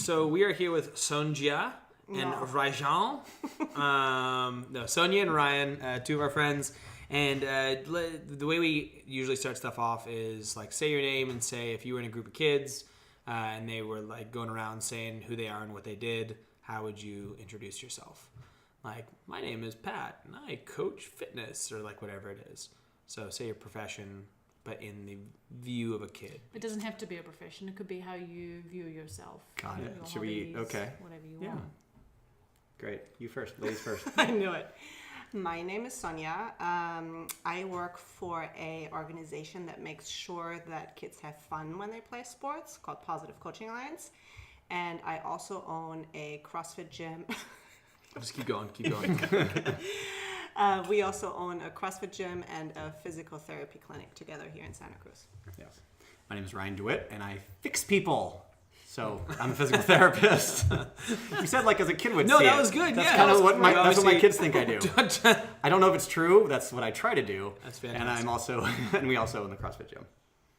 So we are here with Sonja and Ryan. Sonja and Ryan, two of our friends. And the way we usually start stuff off is like say your name and say if you were in a group of kids and they were like going around saying who they are and what they did, how would you introduce yourself? Like, my name is Pat and I coach fitness or like whatever it is. So say your profession, but in the view of a kid. It doesn't have to be a profession. It could be how you view yourself. Got it. Should we? Okay. Whatever you want. Great. You first. Ladies first. I knew it. My name is Sonja. I work for a organization that makes sure that kids have fun when they play sports called Positive Coaching Alliance. And I also own a CrossFit gym. Just keep going. We also own a CrossFit gym and a physical therapy clinic together here in Santa Cruz. Yes. My name is Ryan DeWitt, and I fix people. So I'm a physical therapist. You said like as a kid would see No, that it. was good. That's yeah, kind of what that's what my kids think I do. I don't know if it's true. That's what I try to do. That's fantastic. And we also own the CrossFit gym.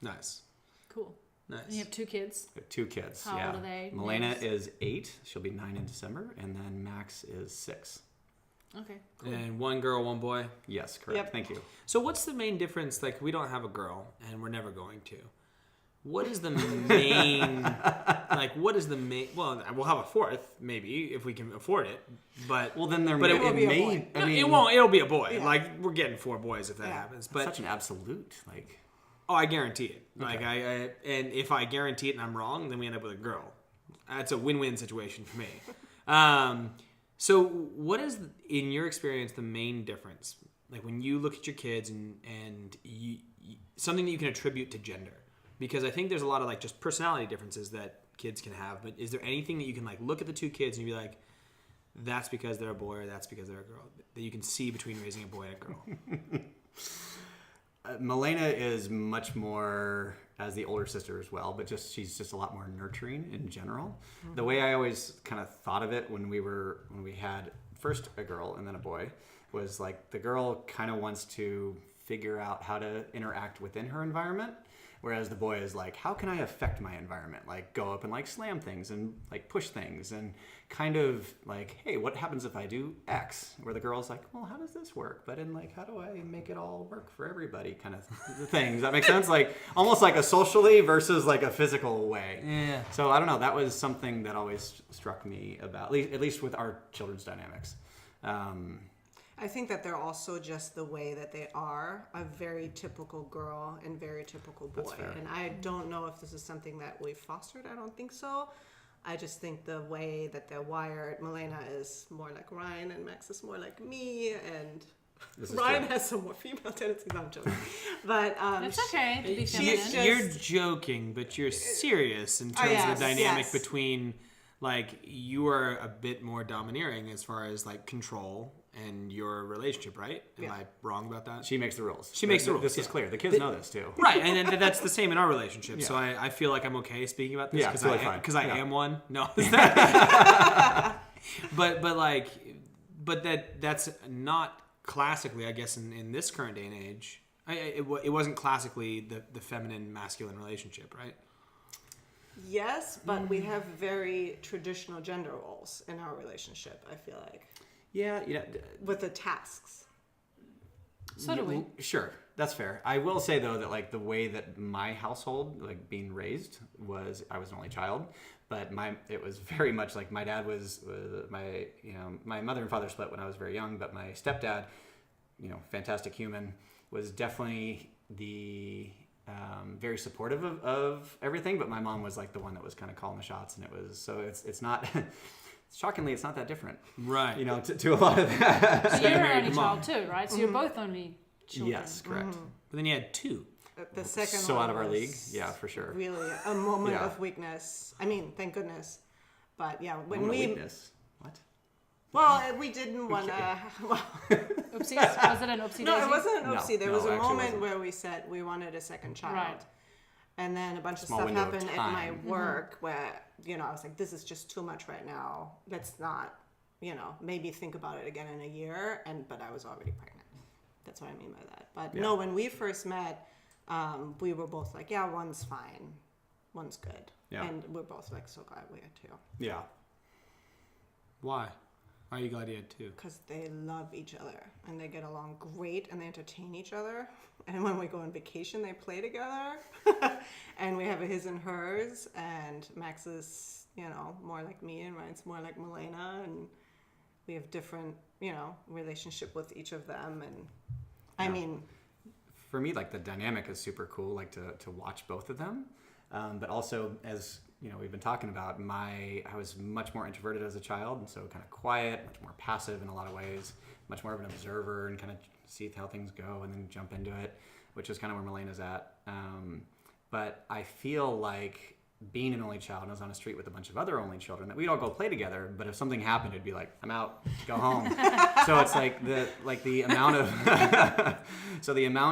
Nice. Cool. Nice. And you have two kids? We have two kids. How old are they? Milena is 8. She'll be 9 in December. And then Max is 6. Okay, cool. And one girl, one boy? Yes, correct. Yep. Thank you. So what's the main difference? Like, we don't have a girl, and we're never going to. What is the main... Well, we'll have a fourth, maybe, if we can afford it. But well, then it will be a boy. I mean, it won't. It'll be a boy. Yeah. Like, we're getting 4 boys if that happens. But such an absolute, like... Oh, I guarantee it. Okay. Like, and if I guarantee it and I'm wrong, then we end up with a girl. That's a win-win situation for me. So what is, in your experience, the main difference? Like when you look at your kids and you, something that you can attribute to gender. Because I think there's a lot of like just personality differences that kids can have. But is there anything that you can like look at the two kids and be like, that's because they're a boy or that's because they're a girl? That you can see between raising a boy and a girl? Milena is much more as the older sister as well, but she's just a lot more nurturing in general. Mm-hmm. The way I always kind of thought of it when we had first a girl and then a boy was like the girl kind of wants to figure out how to interact within her environment, whereas the boy is like, how can I affect my environment? Like go up and like slam things and like push things and kind of like, hey, what happens if I do X? Where the girl's like, well, how does this work? But in like, how do I make it all work for everybody kind of thing? Does that make sense? Like almost like a socially versus like a physical way. Yeah. So I don't know. That was something that always struck me about, at least with our children's dynamics. I think that they're also just the way that they are, a very typical girl and very typical boy. That's fair. And I don't know if this is something that we fostered. I don't think so. I just think the way that they're wired, Milena is more like Ryan and Max is more like me, and Ryan has some more female tendencies. I'm joking. But it's okay to be feminine. You're joking, but you're serious in terms of the dynamic between like you are a bit more domineering as far as like control and your relationship, right? Am I wrong about that? She makes the rules. She makes the rules. This is clear. The kids know this too. Right, and that's the same in our relationship. Yeah. So I feel like I'm okay speaking about this because I am one. No, but that's not classically, I guess, in this current day and age. It wasn't classically the feminine masculine relationship, right? Yes, but we have very traditional gender roles in our relationship, I feel like. Yeah, with the tasks. So do we. Sure, that's fair. I will say though that like the way that my household, like being raised, was I was an only child, but it was very much like my dad was my mother and father split when I was very young, but my stepdad, fantastic human, was definitely the very supportive of everything, but my mom was like the one that was kind of calling the shots, and it's not. Shockingly, it's not that different. Right. To a lot of that. So you're an only child too, right? So you're both only children. Yes, correct. Mm-hmm. But then you had 2. The second so one out of our league. Yeah, for sure. Really a moment of weakness. I mean, thank goodness. But yeah, when weakness. What? Well, we didn't want to... Oopsies? Was it an oopsie daisy? No, it wasn't an oopsie. There was a moment wasn't. where we said we wanted a second child. Right. And then a bunch of stuff happened at my work where, I was like, this is just too much right now. Let's not, maybe think about it again in a year. But I was already pregnant. That's what I mean by that. But no, when we first met, we were both like, yeah, one's fine. one's good. Yeah. And we're both like so glad we had two. Yeah. Why? Why are you glad you had two? Because they love each other and they get along great and they entertain each other. And when we go on vacation, they play together. And we have a his and hers. And Max is, more like me and Ryan's more like Milena. And we have different, relationship with each of them. And I mean... For me, like the dynamic is super cool, like to watch both of them. But also, as we've been talking about, I was much more introverted as a child, and so kind of quiet, much more passive in a lot of ways, much more of an observer and kind of see how things go and then jump into it, which is kind of where Milena's at. But I feel like being an only child, and I was on a street with a bunch of other only children, that we'd all go play together, but if something happened, it'd be like, I'm out, go home. So it's like the amount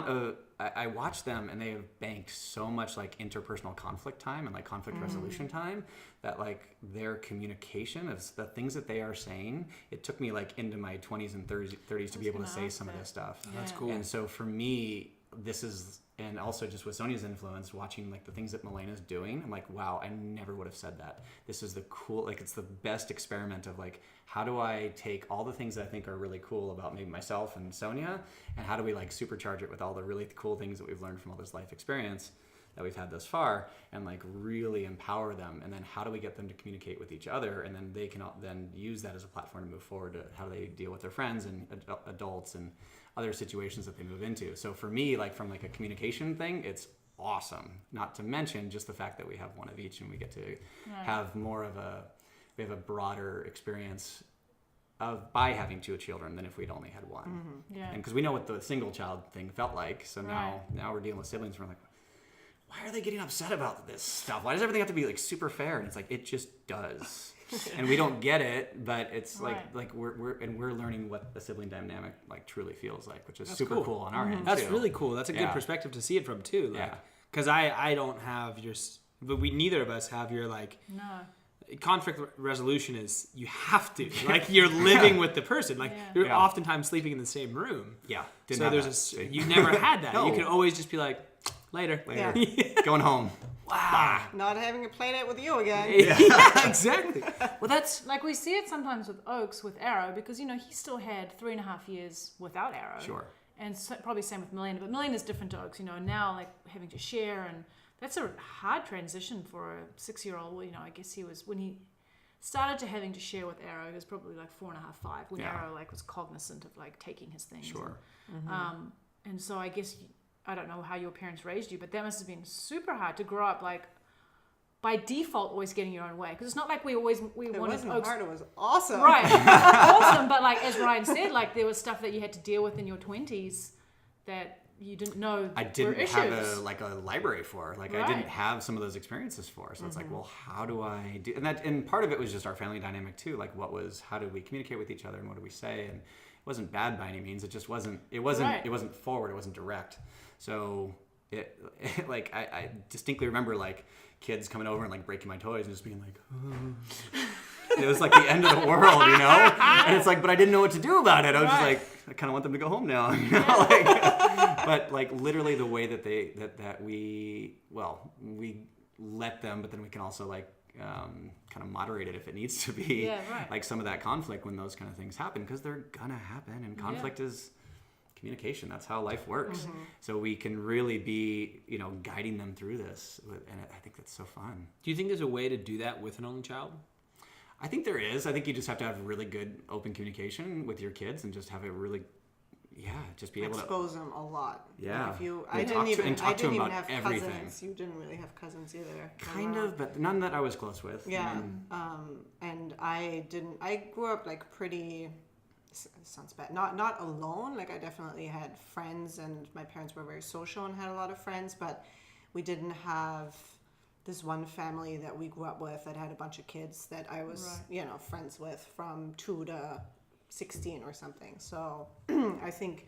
of, I watch them and they have banked so much like interpersonal conflict time and like conflict resolution time that like their communication of the things that they are saying, it took me like into my 20s and 30s to be able to say some of this stuff. Yeah. That's cool. And so for me, this is, and also just with Sonja's influence, watching like the things that Milena's doing, I'm like, wow, I never would have said that. This is the cool, like it's the best experiment of like, how do I take all the things that I think are really cool about maybe myself and Sonja, and how do we like supercharge it with all the really cool things that we've learned from all this life experience that we've had thus far, and like really empower them, and then how do we get them to communicate with each other, and then they can then use that as a platform to move forward to how they deal with their friends and adults and other situations that they move into. So for me, like from like a communication thing, it's awesome. Not to mention just the fact that we have one of each and we get to have more of we have a broader experience by having two children than if we'd only had one. Mm-hmm. Yeah. And because we know what the single child thing felt like, so now we're dealing with siblings and we're like, why are they getting upset about this stuff? Why does everything have to be like super fair? And it's like, it just does. And we don't get it, but it's like we're learning what the sibling dynamic like truly feels like, which is super cool on our end. That's too. really cool. That's a good perspective to see it from too. Like, because I don't have but neither of us have your like. No. Conflict resolution is you have to like you're living with the person, like you're oftentimes sleeping in the same room. Yeah. So you never had that. No. You can always just be like later. Going home. Wow. Not having a play date with you again. Yeah, exactly. Well, that's like we see it sometimes with Oaks, with Arrow, because he still had 3.5 years without Arrow. Sure. And so, probably same with Milena, but Milena's different to Oaks. Now like having to share, and that's a hard transition for a 6-year-old. I guess he was when he started to having to share with Arrow. He was probably like 4.5, 5 when Arrow like was cognizant of like taking his things. Sure. And so I guess. I don't know how your parents raised you, but that must have been super hard to grow up like by default always getting your own way, because it's not like we wanted wasn't Oaks. hard, it was awesome. Right. Awesome, but like as Ryan said, like there was stuff that you had to deal with in your 20s that you didn't know I didn't were issues. have a library for. Like I didn't have some of those experiences for. So it's like, well, how do I do? And part of it was just our family dynamic too. Like how did we communicate with each other and what did we say? And it wasn't bad by any means. It just wasn't. It wasn't forward. It wasn't direct. So like I distinctly remember like kids coming over and like breaking my toys and just being like, oh. It was like the end of the world, And it's like, but I didn't know what to do about it. I was just like, I kind of want them to go home now, but like literally the way that we let them, but then we can also like kind of moderate it if it needs to be, like some of that conflict when those kind of things happen, because they're gonna happen, and conflict is communication. That's how life works. So we can really be, guiding them through this. And I think that's so fun. Do you think there's a way to do that with an only child? I think there is. I think you just have to have really good open communication with your kids and just have a really, just be able to expose them a lot. Yeah. I didn't even have everything. cousins. You didn't really have cousins either. Kind of, but none that I was close with. Yeah. And I grew up like pretty. Sounds bad. Not alone. Like I definitely had friends, and my parents were very social and had a lot of friends, but we didn't have this one family that we grew up with that had a bunch of kids that I was, friends with from 2 to 16 or something. So I think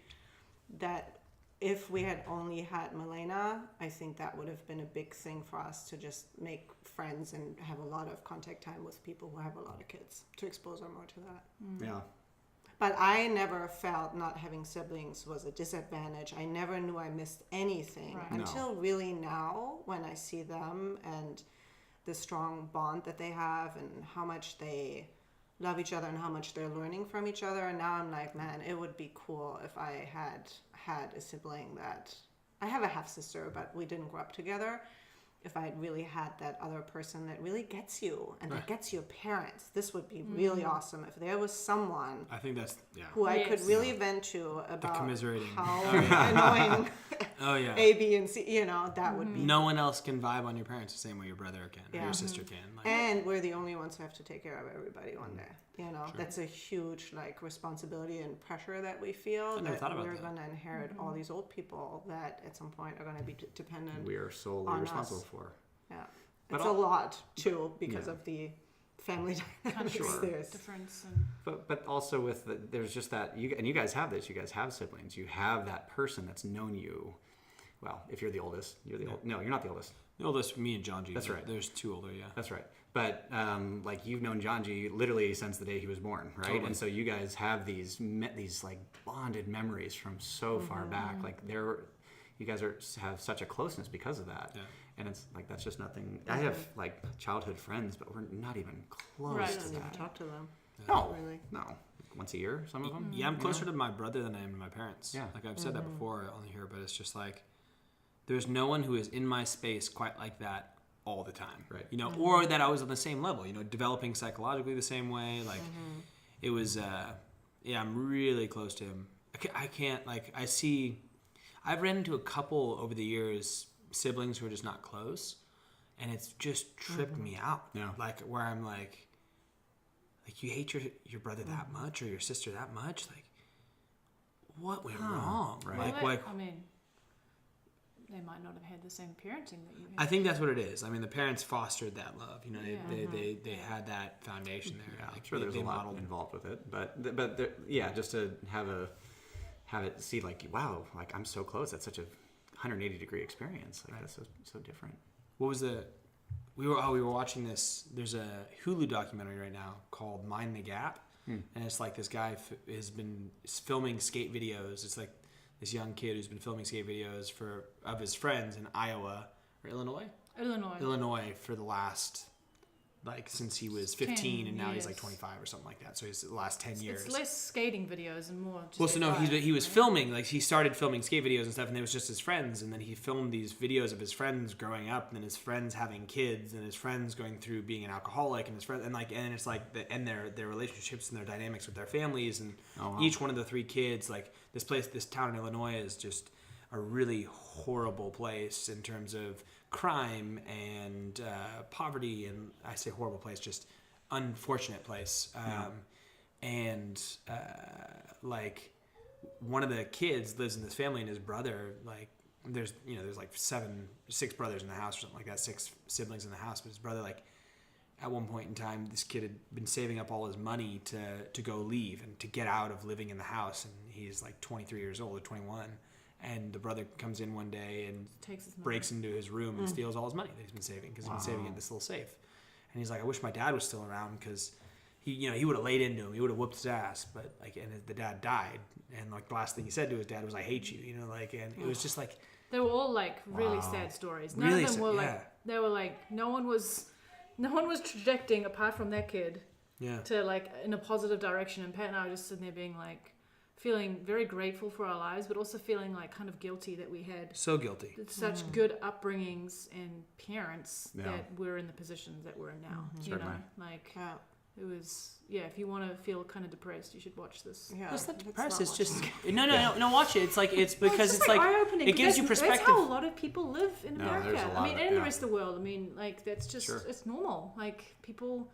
that if we had only had Milena, I think that would have been a big thing for us to just make friends and have a lot of contact time with people who have a lot of kids, to expose her more to that. Yeah. But I never felt not having siblings was a disadvantage. I never knew I missed anything until really now, when I see them and the strong bond that they have and how much they love each other and how much they're learning from each other. And now I'm like, man, it would be cool if I had a sibling that... I have a half-sister, but we didn't grow up together. If I had really had that other person that really gets you and that gets your parents, this would be really awesome. If there was someone I think that's who I could really vent to about commiserating. how annoying A, B, and C, that would be. No one else can vibe on your parents the same way your brother can or your sister can. Like, and we're the only ones who have to take care of everybody one day. That's a huge responsibility and pressure that we feel that we're going to inherit all these old people that at some point are going to be dependent. We are solely responsible for. Yeah, it's a lot too because of the family dynamics. There's difference. But also with there's just that you guys have this. You guys have siblings. You have that person that's known you. Well, if you're the oldest, you're the oldest. No, you're not the oldest. The oldest, me and John G. That's right. There's two older, yeah. That's right. But you've known John G. literally since the day he was born, right? Totally. And so you guys have these bonded memories from so far back. You guys have such a closeness because of that. Yeah. And it's that's just nothing. I have childhood friends, but we're not even close to that. Even talk to them. No, really. No. Once a year, some of them. Yeah, I'm closer to my brother than I am to my parents. Yeah. I've said that before on here, but it's just there's no one who is in my space quite like that all the time. Right. Or that I was on the same level, developing psychologically the same way. It was, I'm really close to him. I can't, I've ran into a couple over the years, siblings who are just not close, and it's just tripped me out. Yeah. Where I'm you hate your brother that much or your sister that much? What went wrong? Right. Well, they might not have had the same parenting that you had. I think that's what it is. The parents fostered that love. They had that foundation there. Yeah, I'm sure there's a lot involved with it, but just to have it see wow, I'm so close. That's such a 180 degree experience. That's so different. What was we were watching this. There's a Hulu documentary right now called Mind the Gap, and it's this guy has been filming skate videos. It's this young kid who's been filming skate videos of his friends in Iowa or Illinois for the last since he was 15 and now he's 25 or something like that. So he's the last 10 years. It's less skating videos and more. He was filming he started filming skate videos and stuff, and it was just his friends, and then he filmed these videos of his friends growing up, and then his friends having kids, and his friends going through being an alcoholic, and his friends and it's their relationships and their dynamics with their families, and each one of the three kids this town in Illinois is just a really horrible place in terms of crime and poverty, and I say horrible place, just unfortunate place. And one of the kids lives in this family, and his brother, there's 6 brothers in the house or something like that, 6 siblings in the house, but his brother, at one point in time, this kid had been saving up all his money to go leave and to get out of living in the house, and he's 23 years old or 21. And the brother comes in one day and breaks into his room and steals all his money that he's been saving, because he's been saving in this little safe. And he's I wish my dad was still around, because he would have laid into him, he would have whooped his ass. But and the dad died, and the last thing he said to his dad was, "I hate you," and it was just they were all really sad stories. None of them were they were no one was trajecting apart from that kid to in a positive direction. And Pat and I were just sitting there being feeling very grateful for our lives, but also feeling kind of guilty that we had such good upbringings and parents that we're in the positions that we're in now. It was if you want to feel kind of depressed, you should watch this. Yeah, it's not depressed. It's just no. Watch it. It's because it's eye-opening. It gives you perspective. That's how a lot of people live in America. And in the rest of the world. That's just it's normal. People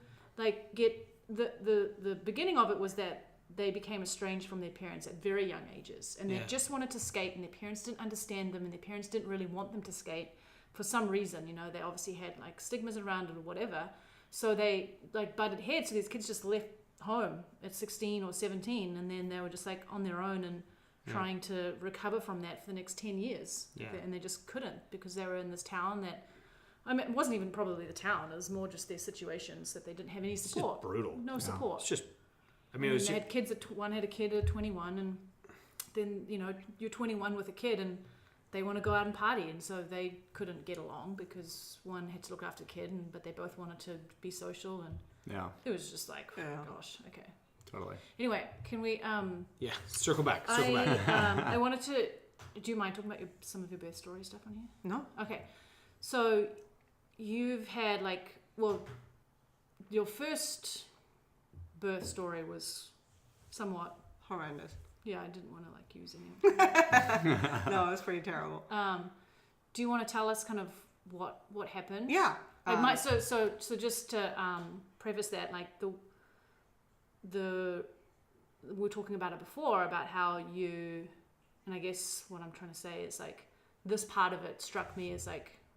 get the beginning of it was that they became estranged from their parents at very young ages, and they just wanted to skate, and their parents didn't understand them, and their parents didn't really want them to skate for some reason. They obviously had stigmas around it or whatever, so they butted heads. So these kids just left home at 16 or 17, and then they were just on their own and trying to recover from that for the next 10 years, and they just couldn't, because they were in this town that it wasn't even probably the town, it was more just their situations that they didn't have any support. It's just brutal. No support. It's just I mean, it was they had kids one had a kid at 21, and then you're 21 with a kid, and they want to go out and party, and so they couldn't get along because one had to look after the kid, but they both wanted to be social, and it was just like, gosh, okay. Totally. Anyway, can we? Circle back. I wanted to. Do you mind talking about some of your birth story stuff on here? No. Okay, so you've had your first birth story was somewhat horrendous. Yeah, I didn't want to use any. No, it was pretty terrible. Do you want to tell us kind of what happened? Yeah. So just to preface that, we were talking about it before about how you, and I guess what I'm trying to say is this part of it struck me as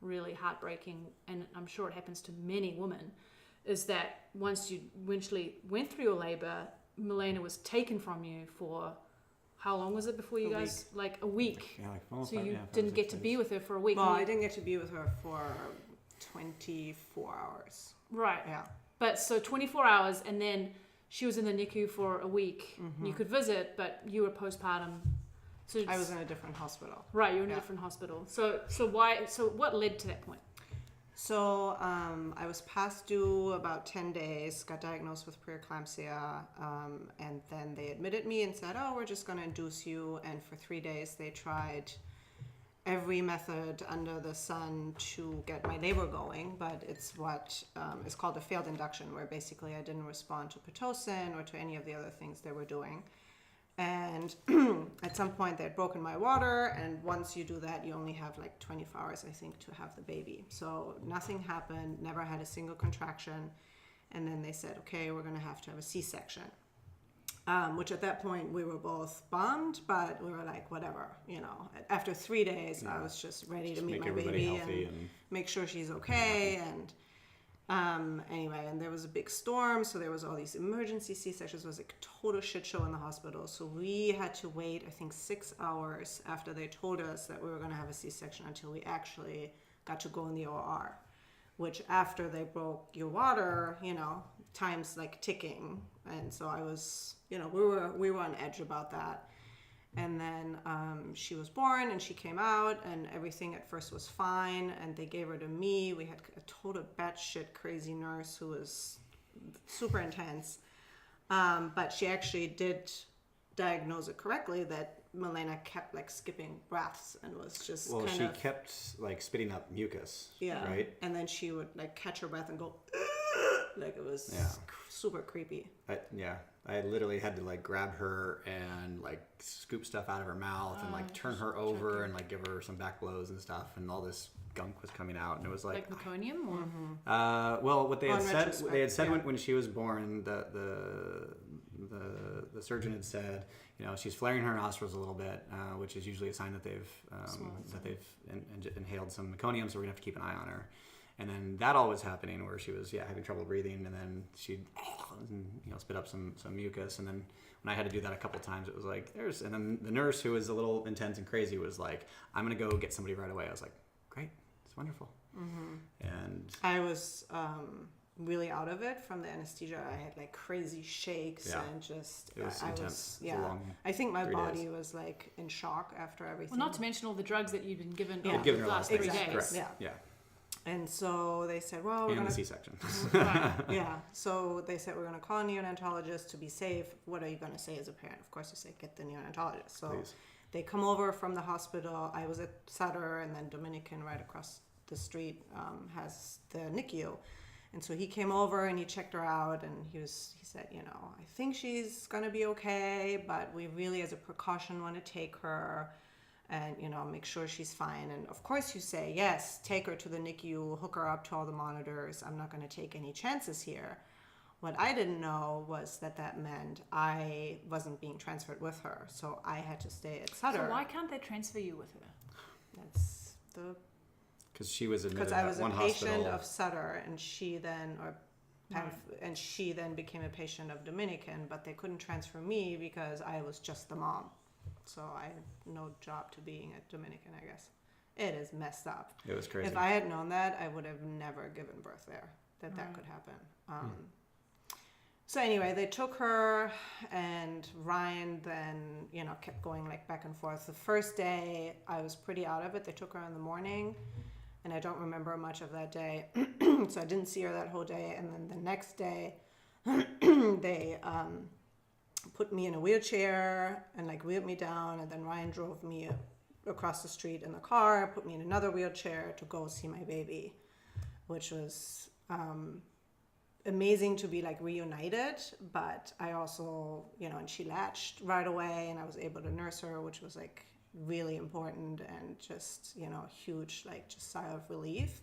really heartbreaking, and I'm sure it happens to many women, is that once you eventually went through your labor, Milena was taken from you for how long was it before you guys? A week. Yeah, so you didn't get to be with her for a week. Well, I didn't get to be with her for 24 hours. Right. Yeah. But so 24 hours, and then she was in the NICU for a week. Mm-hmm. You could visit, but you were postpartum. So I was in a different hospital. Right, you were in a different hospital. So what led to that point? So I was past due about 10 days, got diagnosed with preeclampsia, and then they admitted me and said, we're just going to induce you. And for 3 days, they tried every method under the sun to get my labor going, but it's what is called a failed induction, where basically I didn't respond to Pitocin or to any of the other things they were doing. And at some point they had broken my water, and once you do that, you only have 24 hours, I think, to have the baby. So nothing happened, never had a single contraction. And then they said, okay, we're going to have a C-section. Which at that point we were both bummed, but we were like, whatever, After 3 days, I was just ready to meet my baby and make sure she's okay. And anyway, and there was a big storm, so there was all these emergency C-sections. It was a total shit show in the hospital. So we had to wait, I think, 6 hours after they told us that we were going to have a C-section until we actually got to go in the OR. Which after they broke your water, time's ticking. And so I was, we were on edge about that. And then she was born and she came out, and everything at first was fine, and they gave her to me. We had a total batshit crazy nurse who was super intense. But she actually did diagnose it correctly, that Milena kept skipping breaths and was just she kept spitting up mucus. Yeah. Right? And then she would catch her breath and go it was super creepy. I literally had to grab her and scoop stuff out of her mouth and turn her over and give her some back blows and stuff, and all this gunk was coming out, and it was meconium or well, what they had said when she was born, the surgeon had said, she's flaring her nostrils a little bit, which is usually a sign that they've inhaled some meconium, so we're gonna have to keep an eye on her. And then that all was happening, where she was having trouble breathing, and then she'd spit up some mucus. And then when I had to do that a couple times, it was and then the nurse, who was a little intense and crazy, was like, I'm gonna go get somebody right away. I was like, great, it's wonderful. Mm-hmm. And I was really out of it from the anesthesia. I had crazy shakes and just it was intense. I think my body was in shock after everything. Well, not to mention all the drugs that you've been given over the last 3 days. Correct. Yeah. And so they said, well, we're going to... the C-section. Yeah. So they said, we're going to call a neonatologist to be safe. What are you going to say as a parent? Of course, you say, get the neonatologist. So Please. They come over from the hospital. I was at Sutter, and then Dominican right across the street has the NICU. And so he came over and he checked her out, and he said, I think she's going to be okay, but we really, as a precaution, want to take her and, make sure she's fine. And of course you say, yes, take her to the NICU, hook her up to all the monitors. I'm not going to take any chances here. What I didn't know was that meant I wasn't being transferred with her. So I had to stay at Sutter. So why can't they transfer you with her? That's the... Because she was admitted at one hospital. Because I was a patient of Sutter, and she then became a patient of Dominican, but they couldn't transfer me because I was just the mom. So I had no job to being at Dominican, I guess. It is messed up. It was crazy. If I had known that, I would have never given birth there, that could happen. So anyway, they took her, and Ryan then, kept going like back and forth. The first day, I was pretty out of it. They took her in the morning, and I don't remember much of that day. So I didn't see her that whole day. And then the next day, they put me in a wheelchair and like wheeled me down. And then Ryan drove me across the street in the car, put me in another wheelchair to go see my baby, which was amazing to be like reunited. But I also, and she latched right away, and I was able to nurse her, which was like really important, and just, huge, like just sigh of relief.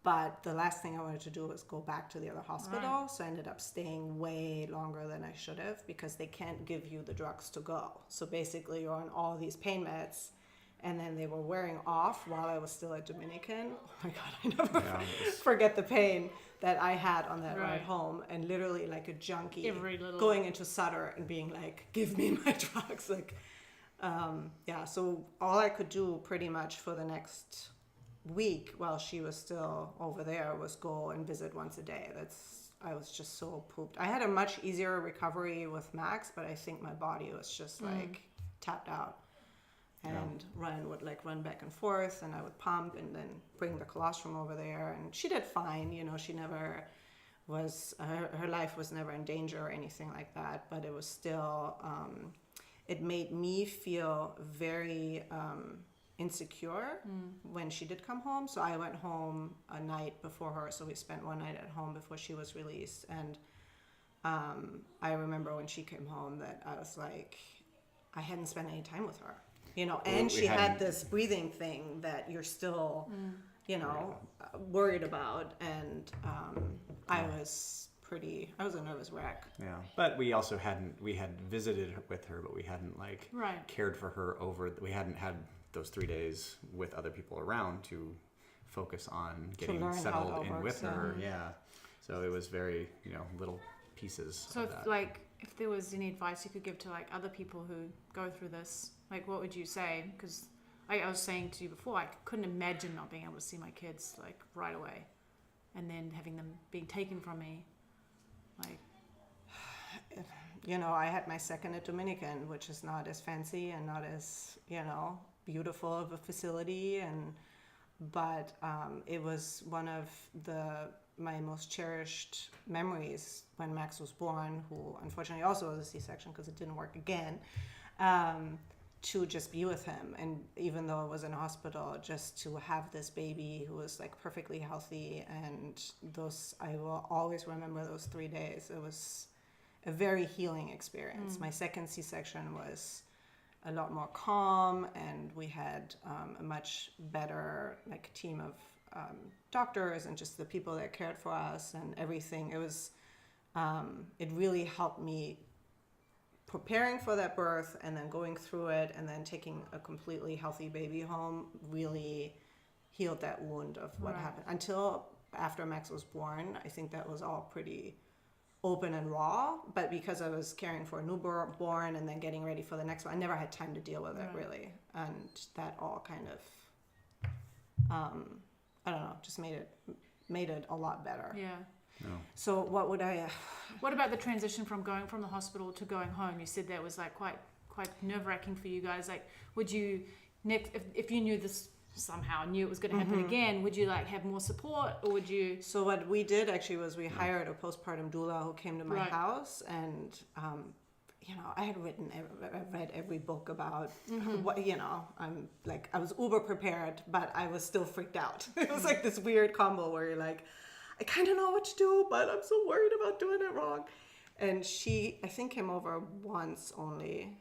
But the last thing I wanted to do was go back to the other hospital. Right. So I ended up staying way longer than I should have, because they can't give you the drugs to go. So basically you're on all these pain meds, and then they were wearing off while I was still at Dominican. Oh my God, I never forget the pain that I had on that ride home. And literally like a junkie going into Sutter and being like, give me my drugs. Like, so all I could do pretty much for the next week while she was still over there was go and visit once a day. I was just so pooped. I had a much easier recovery with Max, but I think my body was just like tapped out. And Ryan would like run back and forth, and I would pump and then bring the colostrum over there, and she did fine. She never was, her life was never in danger or anything like that, but it was still, it made me feel very insecure when she did come home. So I went home a night before her, so we spent one night at home before she was released. And I remember when she came home that I was like, I hadn't spent any time with her, and she had this breathing thing that you're still worried about. And I was a nervous wreck. Yeah, but we also we had visited with her, but we hadn't like cared for her we hadn't had those 3 days with other people around to focus on getting settled in with her. Yeah. So it was very, little pieces. So of that. if there was any advice you could give to like other people who go through this, like what would you say? Because I was saying to you before, I couldn't imagine not being able to see my kids like right away, and then having them being taken from me. Like, I had my second at Dominican, which is not as fancy and not as, beautiful of a facility, but it was one of my most cherished memories when Max was born, who unfortunately also was a C-section because it didn't work again, to just be with him. And even though I was in a hospital, just to have this baby who was like perfectly healthy, and I will always remember those 3 days. It was a very healing experience. My second C-section was a lot more calm, and we had a much better like team of doctors and just the people that cared for us and everything. It was it really helped me preparing for that birth, and then going through it, and then taking a completely healthy baby home really healed that wound of what happened. Until after Max was born, I think that was all pretty open and raw, but because I was caring for a newborn and then getting ready for the next one, I never had time to deal with it really. And that all kind of I don't know, just made it a lot better. yeah. No. So what What about the transition from going from the hospital to going home? You said that was like quite nerve-wracking for you guys. Like, would you next, if you knew this somehow, knew it was going to happen again, would you like have more support, or would you? So what we did actually was we hired a postpartum doula who came to my house, and I had read every book about what, I was uber prepared, but I was still freaked out. It was like this weird combo where you're like, I kind of know what to do, but I'm so worried about doing it wrong. And she, I think, came over once only.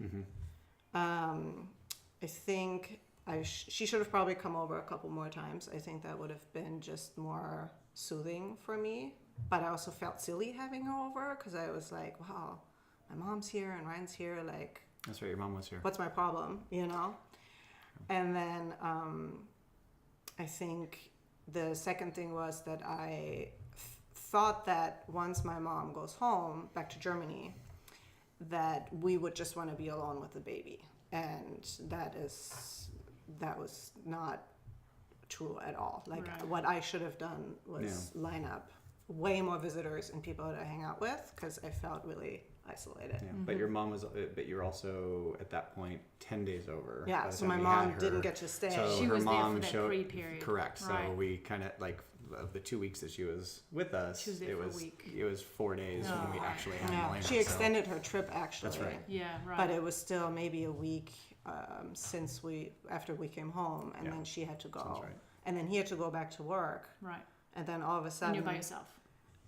I think she should have probably come over a couple more times. I think that would have been just more soothing for me. But I also felt silly having her over, because I was like, wow, my mom's here and Ryan's here. Like, that's right, your mom was here. What's my problem, And then I think the second thing was that I thought that once my mom goes home back to Germany, that we would just want to be alone with the baby. And that was not true at all. Like, what I should have done was line up way more visitors and people that I hang out with because I felt really isolated. Yeah. But your mom was, but you're also at that point 10 days over. Yeah, by the so time my we mom had her. didn't get to stay. So She her was there mom for that showed, pre-period. correct. So Right. we kind of like of the 2 weeks that she was with us, She was there it for a was week. it was 4 days when we actually had Yeah, Milena. she extended her trip actually. That's right. Yeah, right. But it was still maybe a week after we came home, and Yeah. then she had to go, Sounds right. and then he had to go back to work, right. and then all of a And sudden, you're by yourself.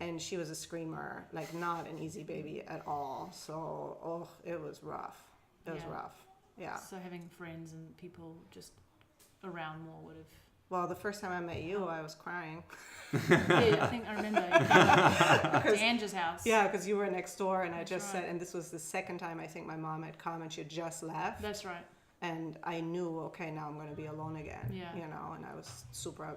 and she was a screamer, like not an easy baby at all. So it was rough. It was Yeah. rough. Yeah. So having friends and people just around more would have. Well, the first time I met you, I was crying. Yeah, I think I remember to Angela's house. Yeah, because you were next door, and I That's just right. said, and this was the second time I think my mom had come, and she had just left. That's right. And I knew, okay, now I'm going to be alone again. Yeah. You know, and I was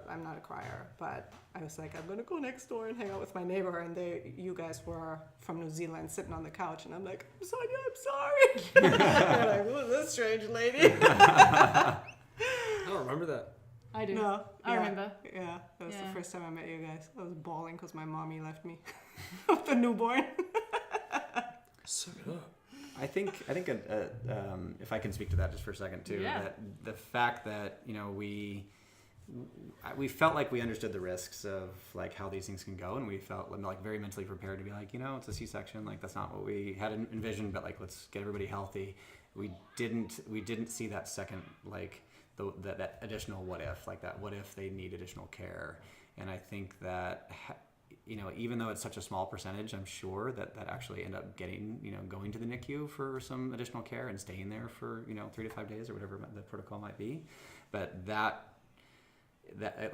I'm not a crier, but I was like, I'm going to go next door and hang out with my neighbor. And you guys were from New Zealand sitting on the couch. And I'm like, Sonia, I'm sorry. They're like, who's this strange lady? I don't remember that. I do. No. I yeah, remember. Yeah. That was Yeah. the first time I met you guys. I was bawling because my mommy left me with the newborn. Suck it up. I think if I can speak to that just for a second too, Yeah. that the fact that we felt like we understood the risks of like how these things can go, and we felt like very mentally prepared to be like, it's a C-section, like that's not what we had envisioned, but like let's get everybody healthy. We didn't see that second like that additional what if, like that what if they need additional care, and I think that. Even though it's such a small percentage, I'm sure that actually end up getting, going to the NICU for some additional care and staying there for, 3 to 5 days or whatever the protocol might be. But that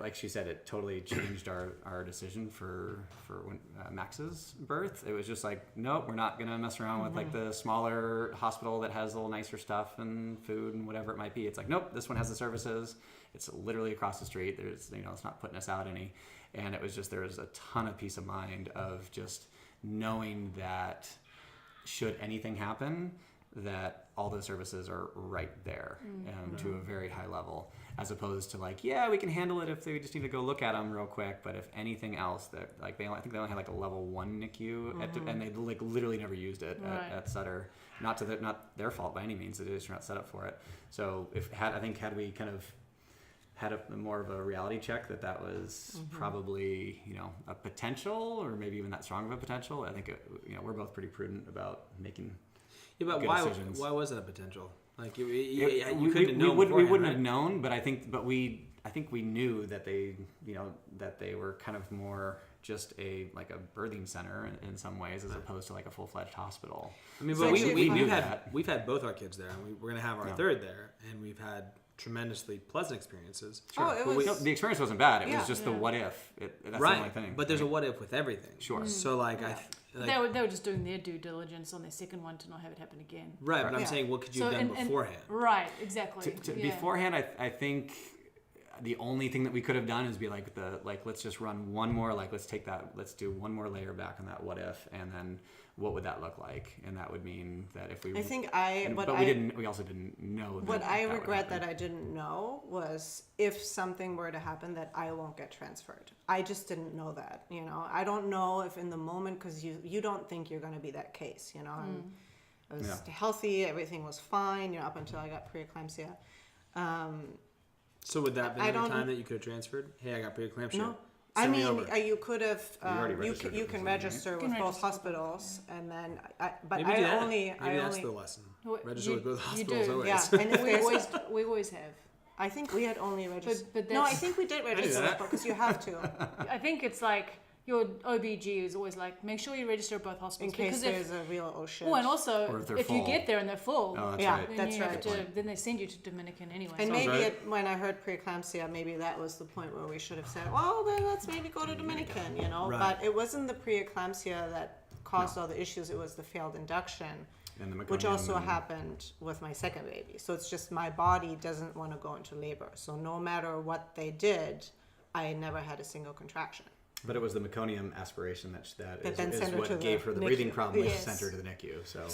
like she said, it totally changed our decision for when, Max's birth. It was just like, nope, we're not going to mess around with like the smaller hospital that has a little nicer stuff and food and whatever it might be. It's like, nope, this one has the services. It's literally across the street. There's, it's not putting us out any. And it was just, there was a ton of peace of mind of just knowing that should anything happen, that all those services are right there to a very high level, as opposed to like, yeah, we can handle it if we just need to go look at them real quick. But if anything else, that like I think they only had like a level 1 NICU and they like literally never used it at Sutter. Not their fault by any means. They just were not set up for it. So had we kind of had a more of a reality check that was probably a potential, or maybe even that strong of a potential. I think we're both pretty prudent about making but good decisions. Why was it a potential? Like you we couldn't have known. We wouldn't right? have known, but I think we knew that they that they were kind of more just a birthing center in some ways, as opposed to like a full-fledged hospital. I mean, so but we've had both our kids there, and we're gonna have our third there, and we've had tremendously pleasant experiences. Sure. The experience wasn't bad. It was just the what if. That's the only thing. But there's a what if with everything. Sure. So They were just doing their due diligence on their second one to not have it happen again. Right, but I'm saying, what could you have done beforehand? Right, exactly. Beforehand, I think the only thing that we could have done is be let's just run one more, let's do one more layer back on that what if, and then what would that look like? And that would mean that if we... we also didn't know that. What I regret that I didn't know was if something were to happen that I won't get transferred. I just didn't know that, I don't know if in the moment, because you don't think you're going to be that case, I was healthy, everything was fine, up until I got preeclampsia. So would that be the time that you could have transferred? Hey, I got preeclampsia. No. Send me over. You could have. You can register with both hospitals, and then. But I only. That's the lesson. Register with both hospitals. You do. Always. Yeah, and we always have. I think we had only registered. But no, I think we did register because you have to. I think it's like your OBG is always like, make sure you register at both hospitals. In case there's a real shit. Oh, and also, or if you get there and they're full, that's then that's you right. have to, then they send you to Dominican anyway. And so. maybe when I heard preeclampsia, maybe that was the point where we should have said, well, then let's maybe go to Dominican, Right. But it wasn't the preeclampsia that caused all the issues. It was the failed induction, which also happened with my second baby. So it's just my body doesn't want to go into labor. So no matter what they did, I never had a single contraction. But it was the meconium aspiration that then is sent her what to gave the her the NICU. breathing problem, which Yes. sent her to the NICU. So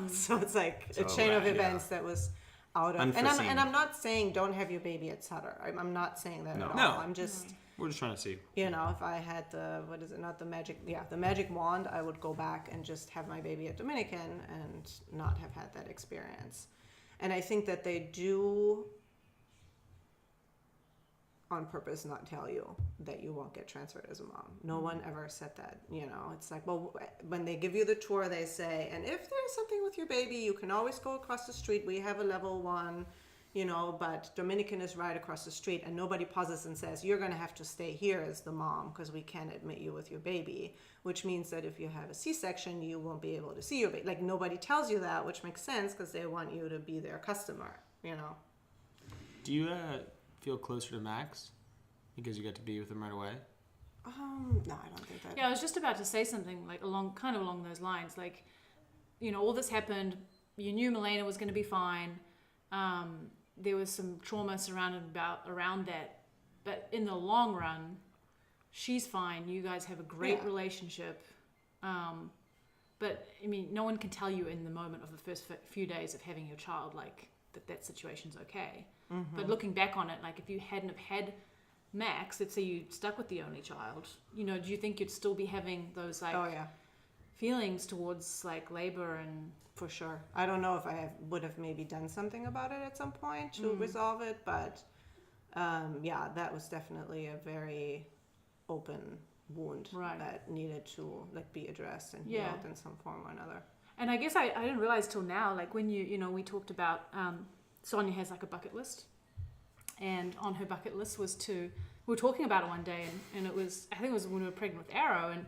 So it's like a chain of events that was out of. Unforeseen. And I'm not saying don't have your baby at Sutter. I'm not saying that at all. No. I'm just We're just trying to see. You know, if I had the magic wand, I would go back and just have my baby at Dominican and not have had that experience. And I think that they do on purpose not tell you that you won't get transferred as a mom. No one ever said that, you know. It's like, well, when they give you the tour, they say, and if there's something with your baby, you can always go across the street. We have a level 1, you know, but Dominican is right across the street, and nobody pauses and says, you're going to have to stay here as the mom because we can't admit you with your baby, which means that if you have a C-section, you won't be able to see your baby. Like, nobody tells you that, which makes sense because they want you to be their customer, you know. Do you feel closer to Max because you got to be with him right away? No, I don't think that. Yeah, I was just about to say something like along those lines. Like, you know, all this happened. You knew Milena was going to be fine. There was some trauma around that, but in the long run, she's fine. You guys have a great relationship. But I mean, no one can tell you in the moment of the first few days of having your child like that situation's okay. Mm-hmm. But looking back on it, like if you hadn't have had Max, let's say you stuck with the only child, you know, do you think you'd still be having those like feelings towards like labor? And for sure, I don't know if I would have maybe done something about it at some point to resolve it, but that was definitely a very open wound that needed to like be addressed and healed in some form or another. And I guess I didn't realize till now, like when you know, we talked about Sonja has like a bucket list, and on her bucket list was we were talking about it one day, and it was, I think it was when we were pregnant with Arrow, and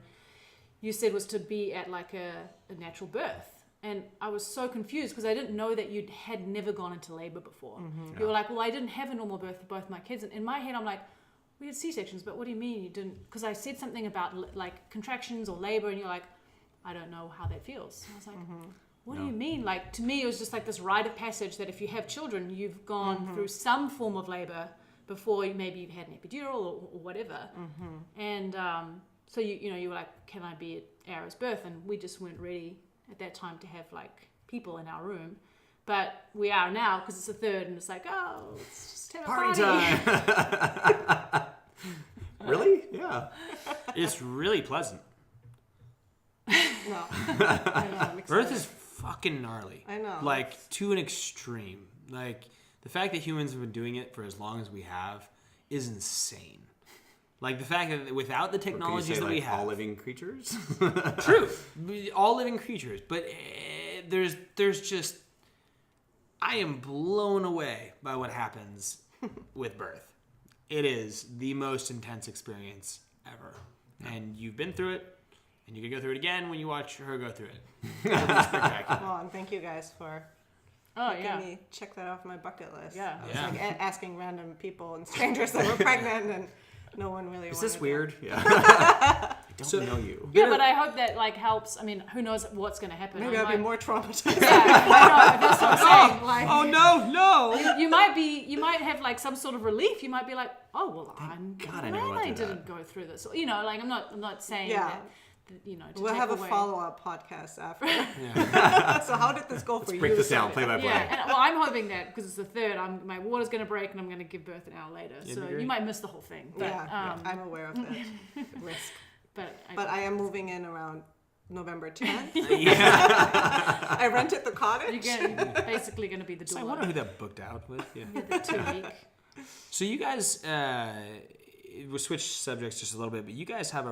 you said was to be at like a natural birth. And I was so confused because I didn't know that you had never gone into labor before. Mm-hmm. You were like, well, I didn't have a normal birth for both my kids. And in my head, I'm like, we had C-sections, but what do you mean you didn't? Because I said something about like contractions or labor, and you're like, I don't know how that feels. And I was like, what do you mean? Like, to me, it was just like this rite of passage that if you have children, you've gone through some form of labor before maybe you've had an epidural or whatever. Mm-hmm. And so, you were like, can I be at Arrow's birth? And we just weren't ready at that time to have like people in our room. But we are now because it's a third, and it's like, oh, let's just have a party time. Really? Yeah. It's really pleasant. No. I know, Birth is fucking gnarly. I know. Like, to an extreme. Like, the fact that humans have been doing it for as long as we have is insane. Like, the fact that without the technologies that we have... all living creatures? True. All living creatures. But there's just... I am blown away by what happens with birth. It is the most intense experience ever. And you've been through it. And you can go through it again when you watch her go through it. It'll be spectacular. Well, and thank you guys for making me check that off my bucket list. Yeah. I was like asking random people and strangers that were pregnant, and no one really Is this weird? Yeah. I don't know you. Yeah, but I hope that like helps. I mean, who knows what's going to happen? Maybe I'll be more traumatized. Yeah, I know. That's what I'm saying. Like, oh no! You might have like some sort of relief. You might be like, oh well, I'm glad I didn't go through this. You know, like I'm not saying that. You know, we'll have a follow-up podcast after. So how did this go for you? Break this down, play by play. Yeah, and, well, I'm hoping that because it's the third, my water's going to break and I'm going to give birth an hour later. So you might miss the whole thing. But, I'm aware of that risk. But I am moving in around November 10th. Yeah. I rented the cottage. You're basically going to be the doula. So I wonder who that booked out with. Yeah. The 2 week. So you guys, we'll switch subjects just a little bit, but you guys have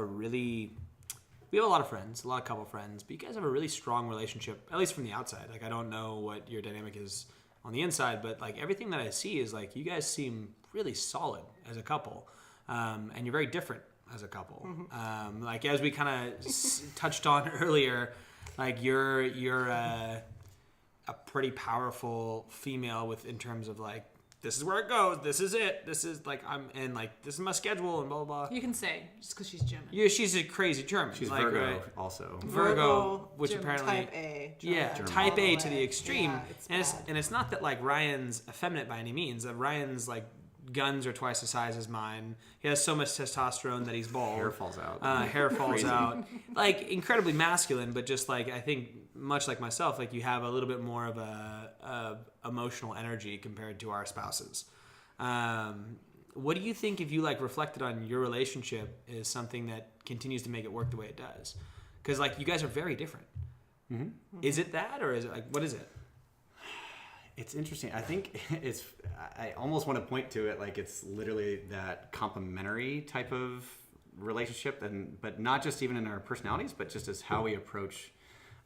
we have a lot of friends, a lot of couple friends, but you guys have a really strong relationship, at least from the outside. Like, I don't know what your dynamic is on the inside, but like everything that I see is like you guys seem really solid as a couple, and you're very different as a couple. Mm-hmm. Like as we kind of touched on earlier, like you're a pretty powerful female in terms of like, this is where it goes. This is it. This is like this is my schedule and blah blah blah. You can say just because she's German. Yeah, she's a crazy German. She's like, Virgo also. Virgo, which German, apparently type A. German, type A to the extreme. Yeah, and it's not that like Ryan's effeminate by any means. Ryan's like guns are twice the size as mine. He has so much testosterone that he's bald. Hair falls out. Hair falls out. Like incredibly masculine, but just like I think much like myself, like you have a little bit more of a emotional energy compared to our spouses. what do you think, if you like reflected on your relationship, is something that continues to make it work the way it does? Because like you guys are very different. Mm-hmm. Is it that, or is it like, what is it? It's interesting. I think I almost want to point to it like it's literally that complementary type of relationship, but not just even in our personalities, but just as how we approach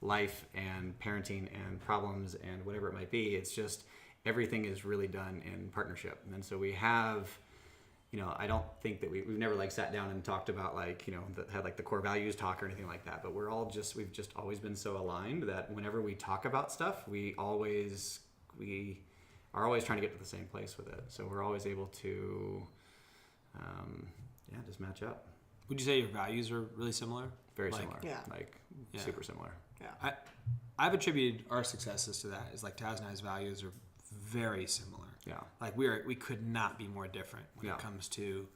life and parenting and problems and whatever it might be. It's just everything is really done in partnership. And so we have, I don't think that we've never like sat down and talked about like, had like the core values talk or anything like that, but we've just always been so aligned that whenever we talk about stuff, we are always trying to get to the same place with it. So we're always able to, just match up. Would you say your values are really similar? Very similar. Yeah. Super similar. Yeah. I've attributed our successes to that. Is like Taz and I's values are very similar. Yeah. Like we could not be more different when it comes to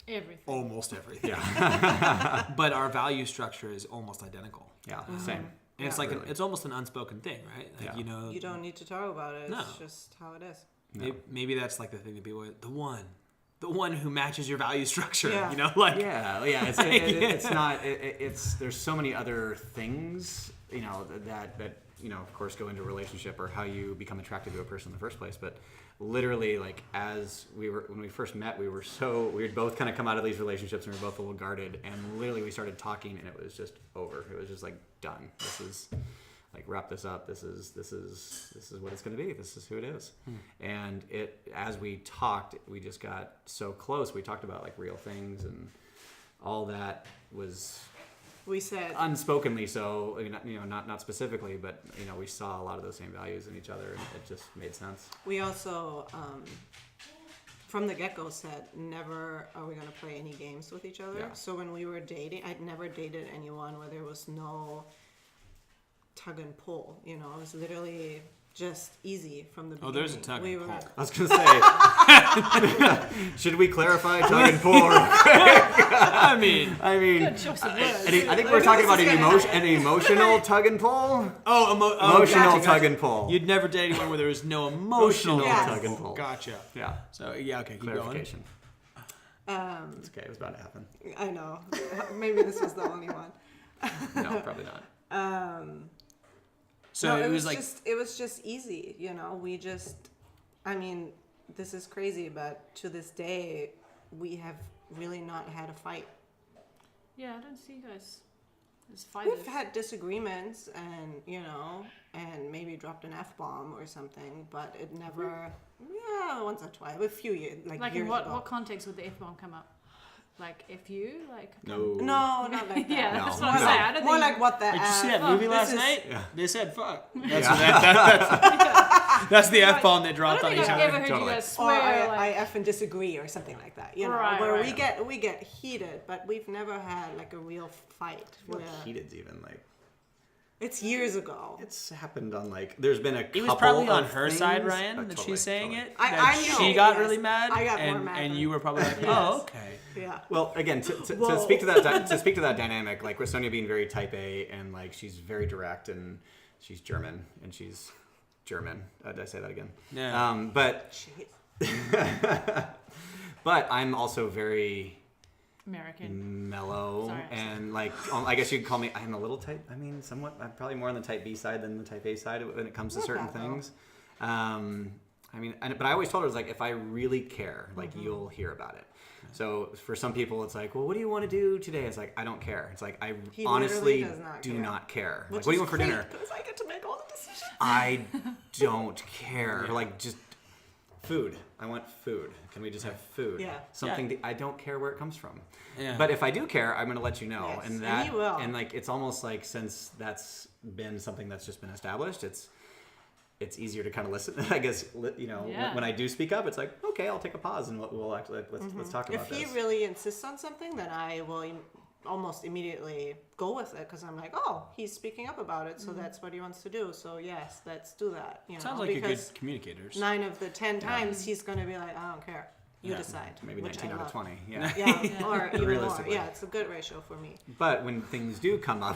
Everything. almost everything. Yeah. But our value structure is almost identical. Yeah. Same. And it's like it's almost an unspoken thing, right? Like you don't need to talk about it. No. It's just how it is. No. Maybe that's like the thing that people, the one who matches your value structure. Yeah. It's not. There's so many other things, that of course go into a relationship or how you become attracted to a person in the first place. But literally, like when we first met, we had both kind of come out of these relationships and we were both a little guarded, and literally we started talking and it was just over. It was just like done. This is like wrap this up. This is what it's going to be. This is who it is. And as we talked, we just got so close. We talked about like real things and all that was. We said unspokenly, so not specifically, but we saw a lot of those same values in each other, and it just made sense. We also, from the get-go, said never are we going to play any games with each other. Yeah. So when we were dating, I'd never dated anyone where there was no tug and pull. It was literally just easy from the beginning. Oh, there's a tug and pull. I was going to say, should we clarify tug and pull? I mean, Good choice of words. I think we're talking about an emotional tug and pull. Oh, emotional gotcha. tug and pull. You'd never date anyone where there was no emotional tug and pull. Gotcha. Yeah. So okay, keep Clarification. Um, It's okay. It was about to happen. I know. Maybe this was the only one. No, probably not. So no, it was like it was just easy, this is crazy, but to this day we have really not had a fight. Yeah, I don't see you guys as fighters. We've had disagreements and and maybe dropped an F-bomb or something, but it never once or twice, a few years like years in what ago. context would the F-bomb come up? Like if you No. No, not like that. Yeah, No. that's what I'm saying. I don't More think like what the Did you see that F. movie last This is- night? Yeah. They said fuck. That's the F-bomb they I dropped don't on think each I've other. ever heard Totally. you guys Or swear. I F and disagree or something like that, Right, where right. we get heated, but we've never had like a real fight. Where Heated's even like it's years ago. it's happened on like there's been a couple. It was probably on of her things. side, Ryan, Oh, that totally, she's saying totally. it. I That know, she got yes. really mad. I got more and, mad and than- you were probably like, Yes. oh, okay. Yeah. Well, again, to Whoa. speak to that dynamic, like with Sonja being very type A and like she's very direct and she's German and she's German. Did I say that again? Yeah. But Jeez. but I'm also very American. mellow Sorry. and like I guess you could call me. I'm a little type. I mean, somewhat. I'm probably more on the type B side than the type A side when it comes to Not certain bad, though. things. But I always told her, like, if I really care, like, you'll hear about it. So for some people, it's like, well, what do you want to do today? It's like, I don't care. It's like, I He honestly literally does not do care. not care. Which Like, what do you is want for great, dinner? 'cause I get to make all the decisions. I don't care. Like, just food. I want food. Can we just have food? Yeah. Something that I don't care where it comes from. Yeah. But if I do care, I'm going to let you know. Yes, and and that you will. and like it's almost like since that's been something that's just been established, it's easier to kind of listen. I guess Yeah. when I do speak up, it's like, okay, I'll take a pause and we'll actually let's talk about If he this. really insists on something, then I will almost immediately go with it because I'm like, oh, he's speaking up about it, so that's what he wants to do. So yes, let's do that. Sounds like you're good because communicators. 9 of the 10 times he's going to be like, I don't care. You decide. Maybe which 19 I out of love. 20. Yeah. Yeah, or even more. Realistically. Yeah, it's a good ratio for me. But when things do come up,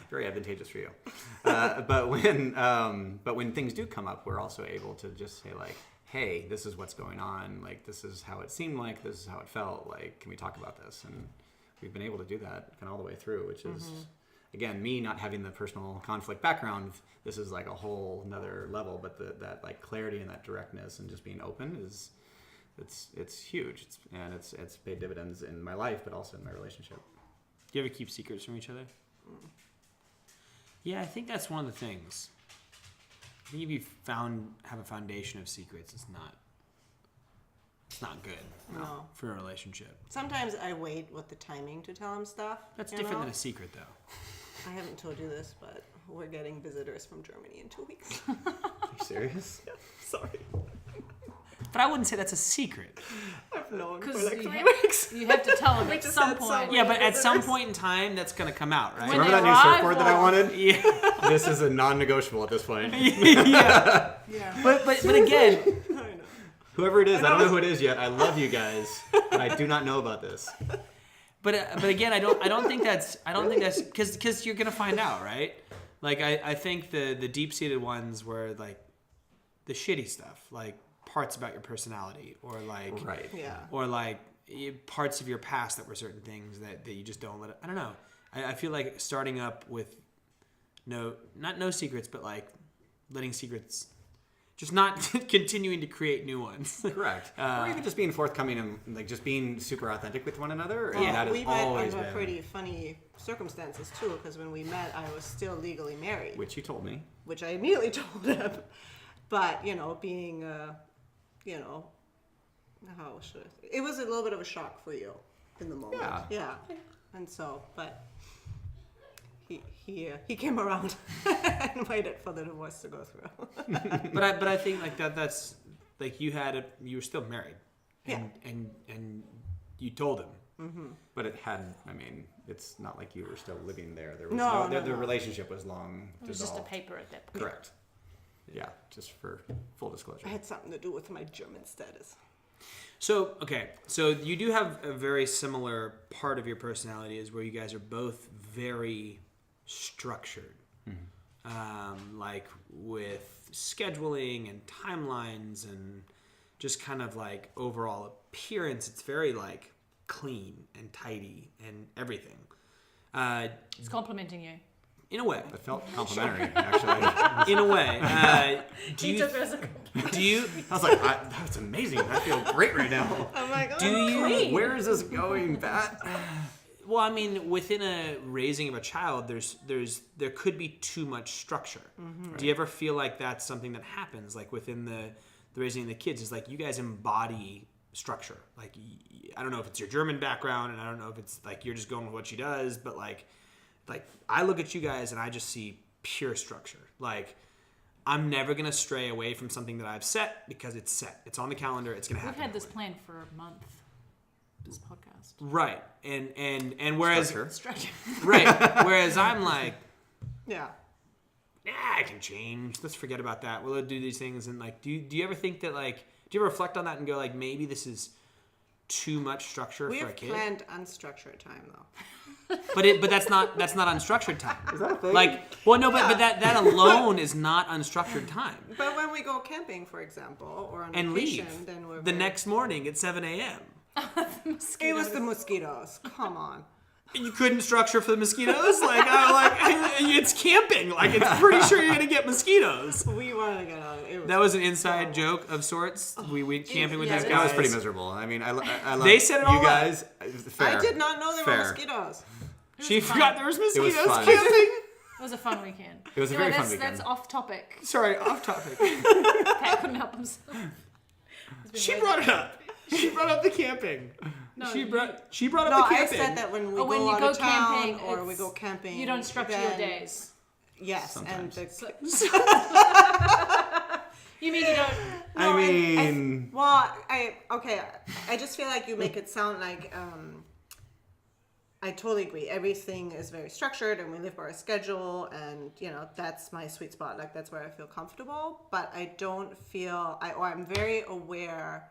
very advantageous for you. But when things do come up, we're also able to just say like, hey, this is what's going on. Like, this is how it seemed like. This is how it felt. Like, can we talk about this? And we've been able to do that kind of all the way through, which is, again, me not having the personal conflict background. This is like a whole another level. But that like clarity and that directness and just being open is, it's huge. It's paid dividends in my life, but also in my relationship. Do you ever keep secrets from each other? Yeah, I think that's one of the things. I think if you have a foundation of secrets, it's not good No. for a relationship. Sometimes I wait with the timing to tell him stuff. That's you different know? than a secret, though. I haven't told you this, but we're getting visitors from Germany in 2 weeks. Are you serious? Yeah, sorry. But I wouldn't say that's a secret. I've known for Because like 3 you, weeks. you have to tell them We at just some had point. some- Yeah, but at some visitors. point in time, that's going to come out, right? When Remember they that new arrive, surfboard that I well- wanted? Yeah. This is a non-negotiable at this point. Yeah. Yeah. But again, I know. Whoever it is, I don't know who it is yet. I love you guys, but I do not know about this. but again, I don't think that's because you're gonna find out, right? Like I think the deep-seated ones were like the shitty stuff, like parts about your personality, or like Right. Yeah. or like parts of your past that were certain things that you just don't let it. I don't know. I feel like starting up with not no secrets, but like letting secrets, just not continuing to create new ones. Correct. Or even just being forthcoming and like just being super authentic with one another. Well, And that we has met always under been, pretty funny circumstances too, because when we met, I was still legally married, which you told me. which I immediately told him. But being, how should I say? It was a little bit of a shock for you in the moment. Yeah. And so, but he came around and waited for the divorce to go through. But I think like that's like you were still married, and Yeah. and you told him. But it's not like you were still living there. There was No, the no. relationship was long It was just a dissolved. paper at that point. Correct. Yeah, just for full disclosure. I had something to do with my German status. So so you do have a very similar part of your personality is where you guys are both very structured, like with scheduling and timelines and just kind of like overall appearance. It's very like clean and tidy and everything. It's complimenting you. In a way. It felt complimentary, actually. In a way. Do He you? took it as a Do you? I was like, that's amazing. I feel great right now. I'm like, oh, Do you? Where is this going, Pat? Well, I mean, within a raising of a child, there could be too much structure. Do you ever feel like that's something that happens, like within the raising of the kids? Is like you guys embody structure. Like I don't know if it's your German background, and I don't know if it's like you're just going with what she does, but like I look at you guys and I just see pure structure. Like I'm never gonna stray away from something that I've set because it's set. It's on the calendar. It's gonna happen. We've had this that way. planned for a month. This podcast. Right, and whereas Structure. Structure. right, whereas I'm like. yeah. I can change. Let's forget about that. We'll do these things. And like, do you ever think that like, do you ever reflect on that and go like, maybe this is too much structure We for a have kid? planned unstructured time though. But that's not unstructured time. Is that a thing? Like, well, no, but that alone is not unstructured time. But when we go camping, for example, or on And vacation, leave then we're the very- next morning at 7 a.m. It was the mosquitoes. Come on. You couldn't structure for the mosquitoes. Like, it's camping. Like, it's pretty sure you're gonna get mosquitoes. We wanted to get out. That was an inside joke of sorts. We went camping with Yeah, these that guys. That was pretty miserable. I mean, I love They set it all you up. guys. Fair. I did not know there were Fair. mosquitoes. She fun. forgot there was mosquitoes fun. camping. It was a fun weekend. It was a very fun that's, weekend. That's off topic. Sorry, off topic. Pat couldn't help himself. He's been She waiting. brought it up. She brought up the camping. No, she you- brought up No, the I camping. said that when we Oh, go when you out go of town camping, or we it's- go camping, You don't structure your then- days. Yes, Sometimes. and the, You mean you don't? No, I I just feel like you make it sound like I totally agree. Everything is very structured and we live by our schedule and that's my sweet spot. Like that's where I feel comfortable, but I don't feel I'm very aware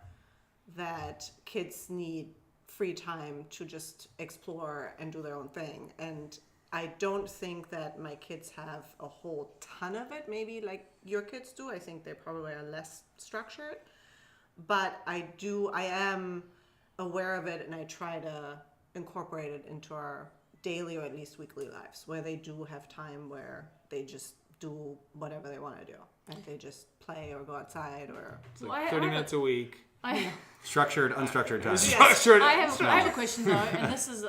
that kids need free time to just explore and do their own thing. And I don't think that my kids have a whole ton of it, maybe like your kids do. I think they probably are less structured. But I am aware of it, and I try to incorporate it into our daily or at least weekly lives, where they do have time where they just do whatever they want to do, and they just play or go outside or. It's like 30 minutes a week. Structured, unstructured time. Structured. I have a question though, and this is,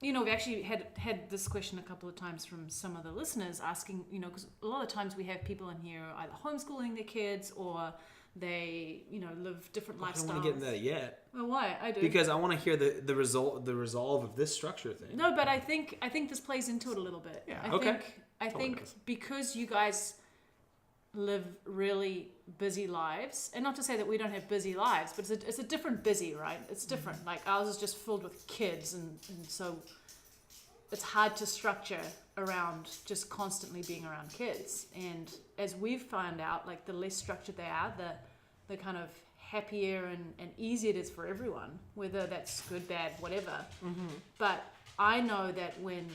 we've actually had this question a couple of times from some of the listeners asking, because a lot of times we have people in here either homeschooling their kids or they, live different lifestyles. I don't want to get into that yet. Well, why? I do. Because I want to hear the resolve of this structure thing. No, but I think this plays into it a little bit. Yeah. I think because you guys live really busy lives, and not to say that we don't have busy lives, but it's a different busy, right? It's different. Like ours is just filled with kids, and so it's hard to structure around just constantly being around kids. And as we've found out, like the less structured they are, the kind of happier and easier it is for everyone, whether that's good, bad, whatever. Mm-hmm. But I know that when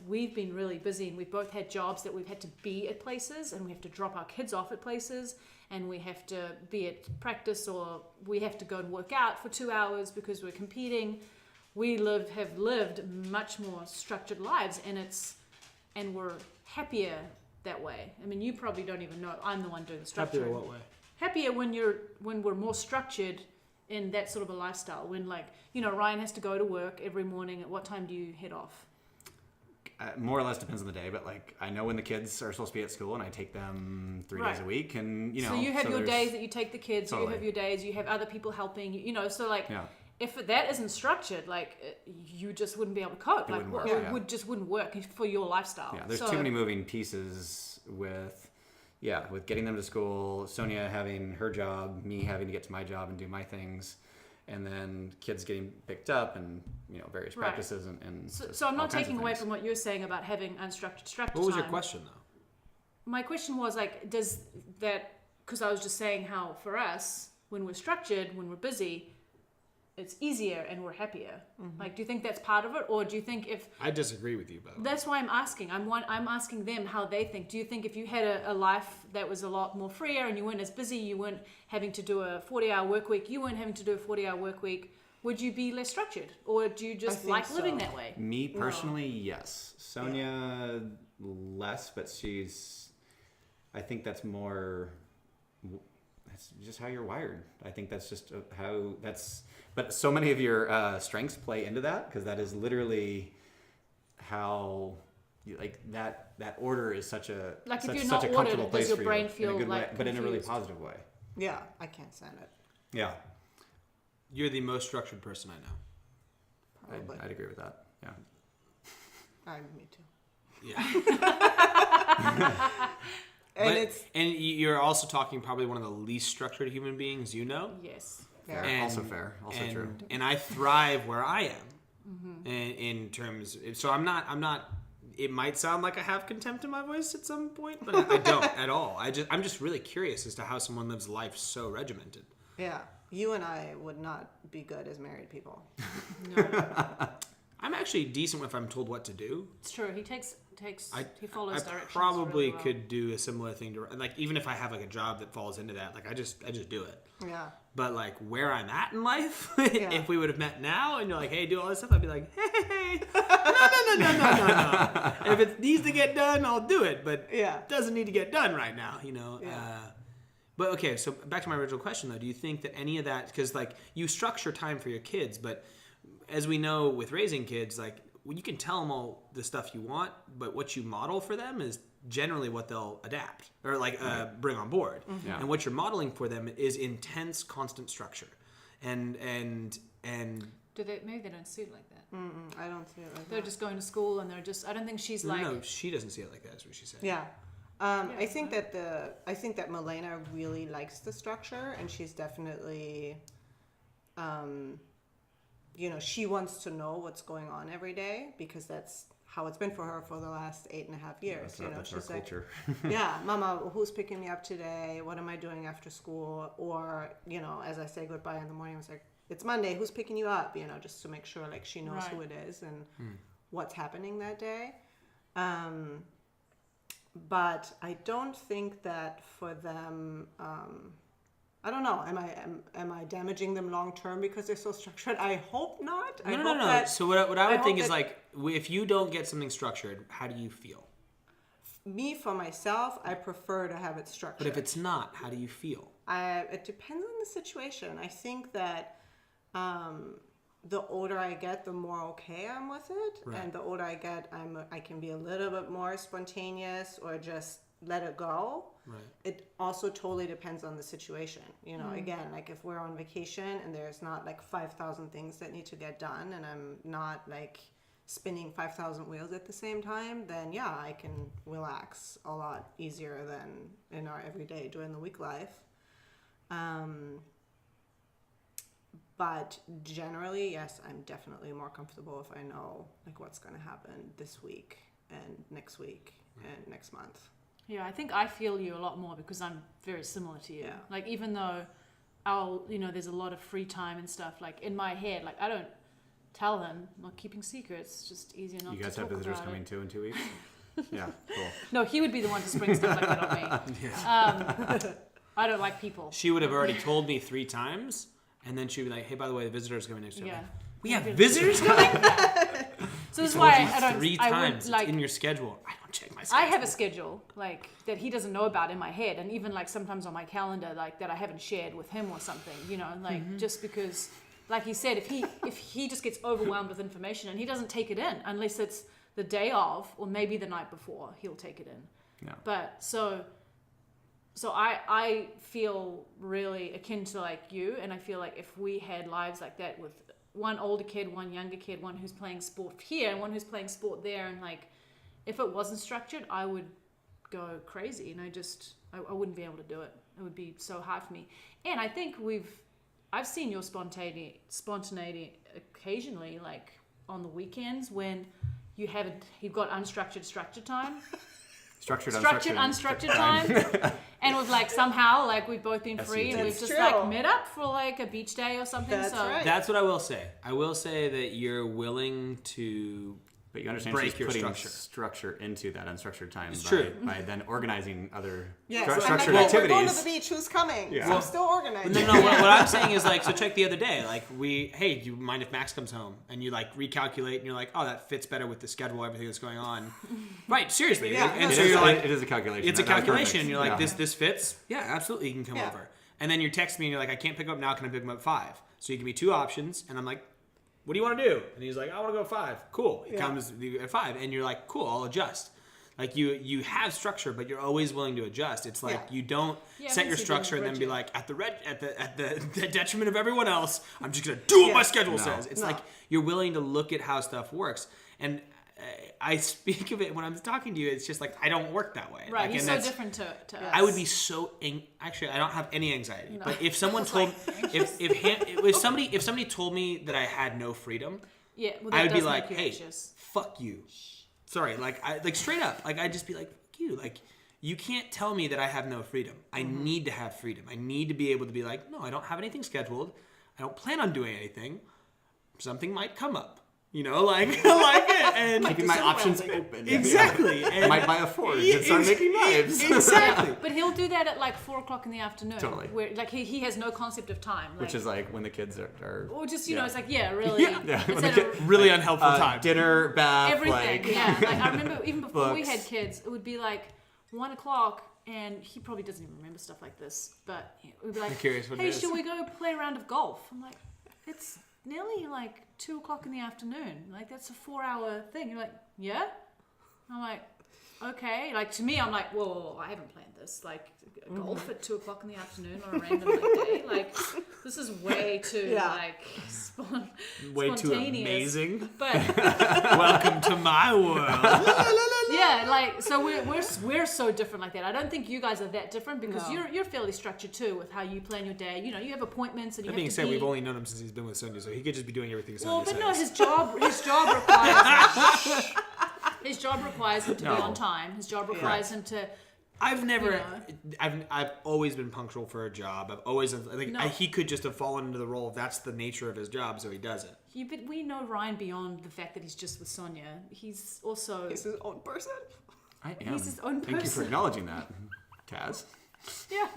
we've been really busy, and we've both had jobs that we've had to be at places, and we have to drop our kids off at places, and we have to be at practice, or we have to go and work out for 2 hours because we're competing. We have lived much more structured lives, and we're happier that way. I mean, you probably don't even know. I'm the one doing the structure. Happier what way? Happier when we're more structured in that sort of a lifestyle. When Ryan has to go to work every morning. At what time do you head off? More or less depends on the day, but I know when the kids are supposed to be at school, and I take them 3 days a week, and So you have your days that you take the kids. Totally. You have your days. You have other people helping. So Yeah. if that isn't structured, you just wouldn't be able to cope. It just wouldn't work for your lifestyle. Yeah, there's too many moving pieces with getting them to school, Sonja having her job, me having to get to my job and do my things, and then kids getting picked up and various practices and so I'm not taking away from what you're saying about having unstructured structure. What was your question though? My question was does that, because I was just saying how for us, when we're structured, when we're busy, it's easier and we're happier. Mm-hmm. Do you think that's part of it, or do you think if I disagree with you about that's why I'm asking. I'm asking them how they think. Do you think if you had a life that was a lot more freer and you weren't as busy, you weren't having to do a 40-hour work week, would you be less structured, or do you just like living that way? Me personally, yes. Sonja less, but I think that's more. That's just how you're wired. I think that's just but so many of your strengths play into that, because that is literally how that order is such a comfortable place for you. Does your brain feel but in a really positive way. Yeah, I can't stand it. Yeah. You're the most structured person I know. Probably. I'd agree with that. Yeah. Me too. Yeah. And you're also talking probably one of the least structured human beings you know. Yes. Fair. Also fair. Also true. And I thrive where I am. In terms, so I'm not. It might sound like I have contempt in my voice at some point, but I don't at all. I'm just really curious as to how someone lives life so regimented. Yeah, you and I would not be good as married people. No. I'm actually decent if I'm told what to do. It's true. He he follows directions. I probably really well. could do a similar thing to even if I have a job that falls into that, I just do it. Yeah. But where I'm at in life, if we would have met now and you're like, hey, do all this stuff, I'd be like, hey, no. If it needs to get done, I'll do it. But it doesn't need to get done right now, Yeah. But okay, so back to my original question though, do you think that any of that, because you structure time for your kids, but as we know with raising kids, you can tell them all the stuff you want, but what you model for them is generally what they'll adapt or bring on board. Mm-hmm. Yeah. And what you're modeling for them is intense, constant structure. And do they? Maybe they don't see it like that. I don't see it like that. They're just going to school and they're just. I don't think she's No, she doesn't see it like that. Is what she said. Yeah. I think that Milena really likes the structure, and she's definitely, she wants to know what's going on every day, because that's how it's been for her for the last 8.5 years. That's she's our culture. yeah, Mama, who's picking me up today? What am I doing after school? Or, as I say goodbye in the morning, it's it's Monday. Who's picking you up? Just to make sure she knows who it is and what's happening that day. But I don't think that for them, I don't know. Am I damaging them long term because they're so structured? I hope not. No. So what I would think is like, if you don't get something structured, how do you feel? Me, for myself, I prefer to have it structured. But if it's not, how do you feel? It depends on the situation. I think that the older I get, the more okay I'm with it. Right. And the older I get, I can be a little bit more spontaneous or just let it go. Right. It also totally depends on the situation. You know, again, like if we're on vacation and there's not like 5,000 things that need to get done and I'm not like spinning 5,000 wheels at the same time, then yeah, I can relax a lot easier than in our everyday during the week life. But generally, yes, I'm definitely more comfortable if I know like what's going to happen this week and next week and next month. Yeah, I think I feel you a lot more because I'm very similar to you. Yeah. Like even though there's a lot of free time and stuff, like in my head, like I don't tell them, I'm not keeping secrets, it's just easier not to talk about it. You guys have visitors coming too in 2 weeks? Yeah, cool. No, he would be the one to spring stuff like that on me. Yeah. I don't like people. She would have already told me 3 times, and then she'd be like, "Hey, by the way, the visitor's coming next week." Yeah. We have visitors coming. So that's why I I don't. 3 I times. would, like, it's in your schedule. I don't check my schedule. I have a schedule like that he doesn't know about in my head, and even like sometimes on my calendar, like that I haven't shared with him or something. You know, like just because, like he said, if he just gets overwhelmed with information and he doesn't take it in unless it's the day of or maybe the night before, he'll take it in. Yeah. But so I feel really akin to like you, and I feel like if we had lives like that with one older kid, one younger kid, one who's playing sport here and one who's playing sport there, and like if it wasn't structured, I would go crazy, and I wouldn't be able to do it. It would be so hard for me. And I think I've seen your spontaneity occasionally, like on the weekends when you've got structured time. Structured, unstructured time. And we've like somehow like we've both been free and we've just like met up for like a beach day or something. That's right. That's what I will say. I will say that you're willing to But you understand break she's your putting structure into that unstructured time by then organizing other Yeah, structured like, activities. We're going to the beach. Who's coming? Yeah. So I'm still organizing. No, what I'm saying is like, so check the other day, like hey, do you mind if Max comes home? And you like recalculate and you're like, oh, that fits better with the schedule, everything that's going on. Right, seriously. Yeah. And It so is- you're like, it is a calculation. it's a That was calculation. perfect. And you're like, Yeah. this fits? Yeah, absolutely, you can come over. And then you text me and you're like, I can't pick him up now, can I pick him up at 5? So you give me 2 options, and I'm like, what do you want to do? And he's like, I want to go at 5. Cool. He comes at 5, and you're like, cool, I'll adjust. Like you have structure, but you're always willing to adjust. It's like you don't set your structure and then be like at the detriment of everyone else. I'm just gonna do what my schedule says. It's like you're willing to look at how stuff works. And I speak of it when I'm talking to you. It's just like I don't work that way. Right, like, he's so different to us. I would be so actually I don't have any anxiety. No. But if someone told if somebody told me that I had no freedom, I would be like, hey, fuck you. Sorry, like straight up. Like I'd just be like, fuck you. Like you can't tell me that I have no freedom. I need to have freedom. I need to be able to be like, no, I don't have anything scheduled. I don't plan on doing anything. Something might come up. You know, like it, and keeping my options open. Exactly. Yeah. And might buy a forge and start making knives. Exactly. But he'll do that at like 4:00 in the afternoon. Totally. Where like he has no concept of time. Like, Which is like when the kids are or just you know it's like really really unhelpful time. Dinner, bath, everything. like Like I remember even before we books. had kids, it would be like 1:00. And he probably doesn't even remember stuff like this, but it would be like, I'm curious what it hey, is. should we go play a round of golf? I'm like, it's nearly like 2:00 in the afternoon. Like that's a 4-hour thing. You're like, yeah? I'm like, okay. Like to me, I'm like, whoa, I haven't planned this. Like golf at 2:00 in the afternoon on a random day. Like this is way too like way spontaneous. too amazing. But welcome to my world. yeah, like so we're so different like that. I don't think you guys are that different because you're fairly structured too with how you plan your day. You know, you have appointments and you That have being to said, be... we've only known him since he's been with Sonja, so he could just be doing everything Sonja Well, but says. no, his job requires his job requires him to be on time. His job requires him to. I've never, I've always been punctual for a job. I've always, he could just have fallen into the role. That's the nature of his job, so he does it. Yeah, but we know Ryan beyond the fact that he's just with Sonja. He's also He's his own person. I am. He's his own Thank you for person. acknowledging that, Taz. Yeah.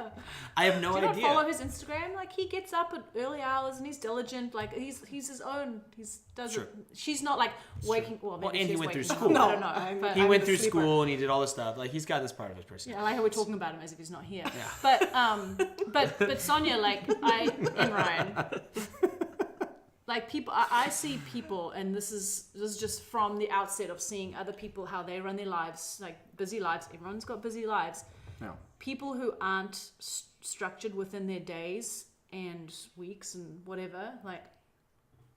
I have no Do you not idea. follow his Instagram? Like, he gets up at early hours and he's diligent. Like, he's his own. Does Sure. it. She's not like waking. Well, maybe and he she's went through waking up. school. I don't know. I'm- But He I'm went the through sleeper. school and he did all this stuff. Like, he's got this part of his yeah, personality. I like how we're talking about him as if he's not here. Yeah. But Sonja, like, and Ryan, like, people, I see people, and this is just from the outset of seeing other people, how they run their lives, like busy lives. Everyone's got busy lives. No. People who aren't structured within their days and weeks and whatever, like,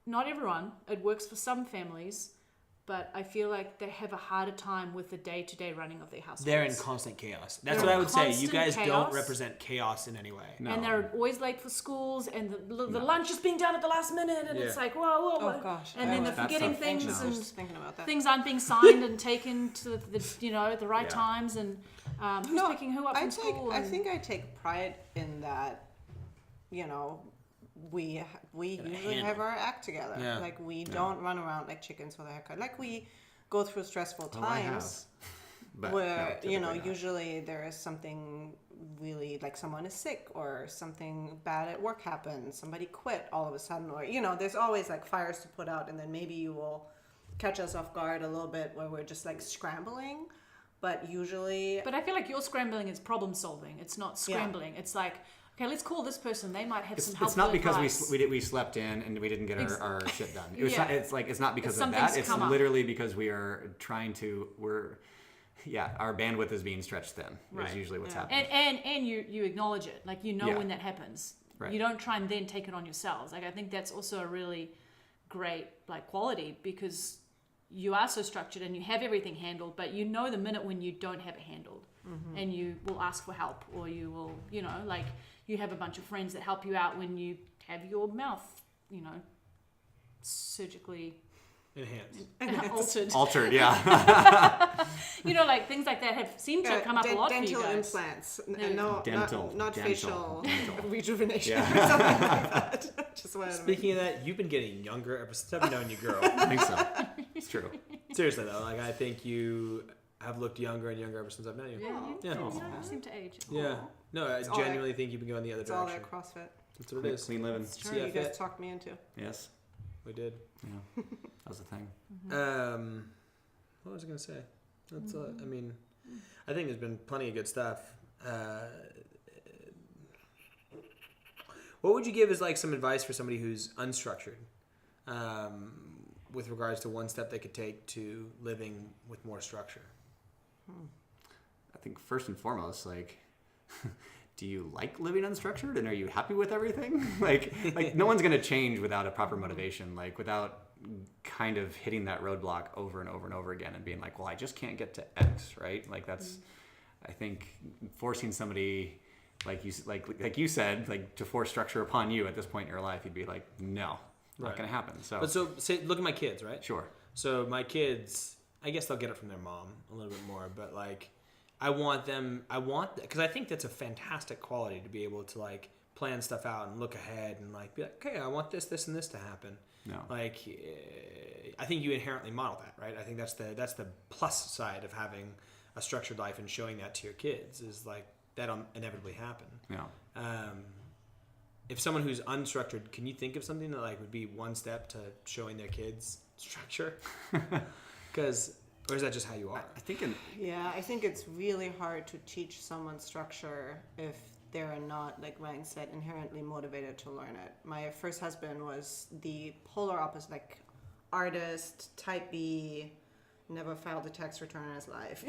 not everyone. It works for some families, but I feel like they have a harder time with the day-to-day running of their households. They're in constant chaos. That's They're what I in would say. You constant guys don't chaos. represent chaos in any way. No. And they're always late for schools, and the lunch is being done at the last minute, and it's Yeah. like, whoa. Oh gosh. And then they're That's forgetting so things, anxious and Just thinking about that. things aren't being signed and taken to the right Yeah. times, and who's No, picking who up from school. I and- think I take pride in that. You know, we usually handle. have our act together. Yeah. Like, we don't run around like chickens with a haircut. Like, we go through stressful Oh, I have. times But where no, you know typically not. usually there is something really, like, someone is sick or something bad at work happens, somebody quit all of a sudden, or there's always like fires to put out, and then maybe you will catch us off guard a little bit where we're just like scrambling. But usually, But I feel like your scrambling is problem solving. It's not scrambling. It's like, okay, let's call this person. They might have some helpful It's not because advice. we slept in and we didn't get our shit done. Yeah. It's not because of Something's that. It's come up. literally because we are trying to our bandwidth is being stretched thin. Right. Is usually what's Yeah. happening. And you acknowledge it. Like, Yeah. when that happens. Right. You don't try and then take it on yourselves. Like, I think that's also a really great, like, quality, because you are so structured and you have everything handled, but you know the minute when you don't have it handled, and you will ask for help, or you will, like, you have a bunch of friends that help you out when you have your mouth, surgically Enhanced. altered. Altered, yeah. Like, things like that have seemed to come up a lot for you dental guys. implants, Yeah. no, Dental, not dental, facial dental. rejuvenation, Yeah. something like that. Just wanted to make- Speaking of that, you've been getting younger ever since I've known you, girl. I think so. It's true. Seriously though, like, I think you have looked younger and younger ever since I've known you. Yeah, you Yeah. don't seem to age. Yeah. No, I all genuinely think you've been going the other It's all direction. that CrossFit. That's what it is. Clean living. It's true. Yeah, You guys fit. talked me into. Yes. We did. Yeah. That was the thing. What was I gonna say? That's I mean, I think there's been plenty of good stuff. What would you give as, like, some advice for somebody who's unstructured, with regards to one step they could take to living with more structure? I think first and foremost, like, do you like living unstructured, and are you happy with everything? like no one's gonna change without a proper motivation, like without kind of hitting that roadblock over and over and over again and being like, well, I just can't get to X, right? Like, that's, I think, forcing somebody, like you said, like, to force structure upon you at this point in your life, you'd be like, no, not Right. gonna happen. So, But so, say, look at my kids, right? sure. So my kids, I guess they'll get it from their mom a little bit more, but, like, because I think that's a fantastic quality, to be able to, like, plan stuff out and look ahead and, like, be like, okay, I want this, this, and this to happen. No. Like, I think you inherently model that, right? I think that's the plus side of having a structured life and showing that to your kids, is, like, that'll inevitably happen. No. If someone who's unstructured, can you think of something that, like, would be one step to showing their kids structure? Or is that just how you are? I think I think it's really hard to teach someone structure if they're not, like Ryan said, inherently motivated to learn it. My first husband was the polar opposite, like, artist, type B, never filed a tax return in his life,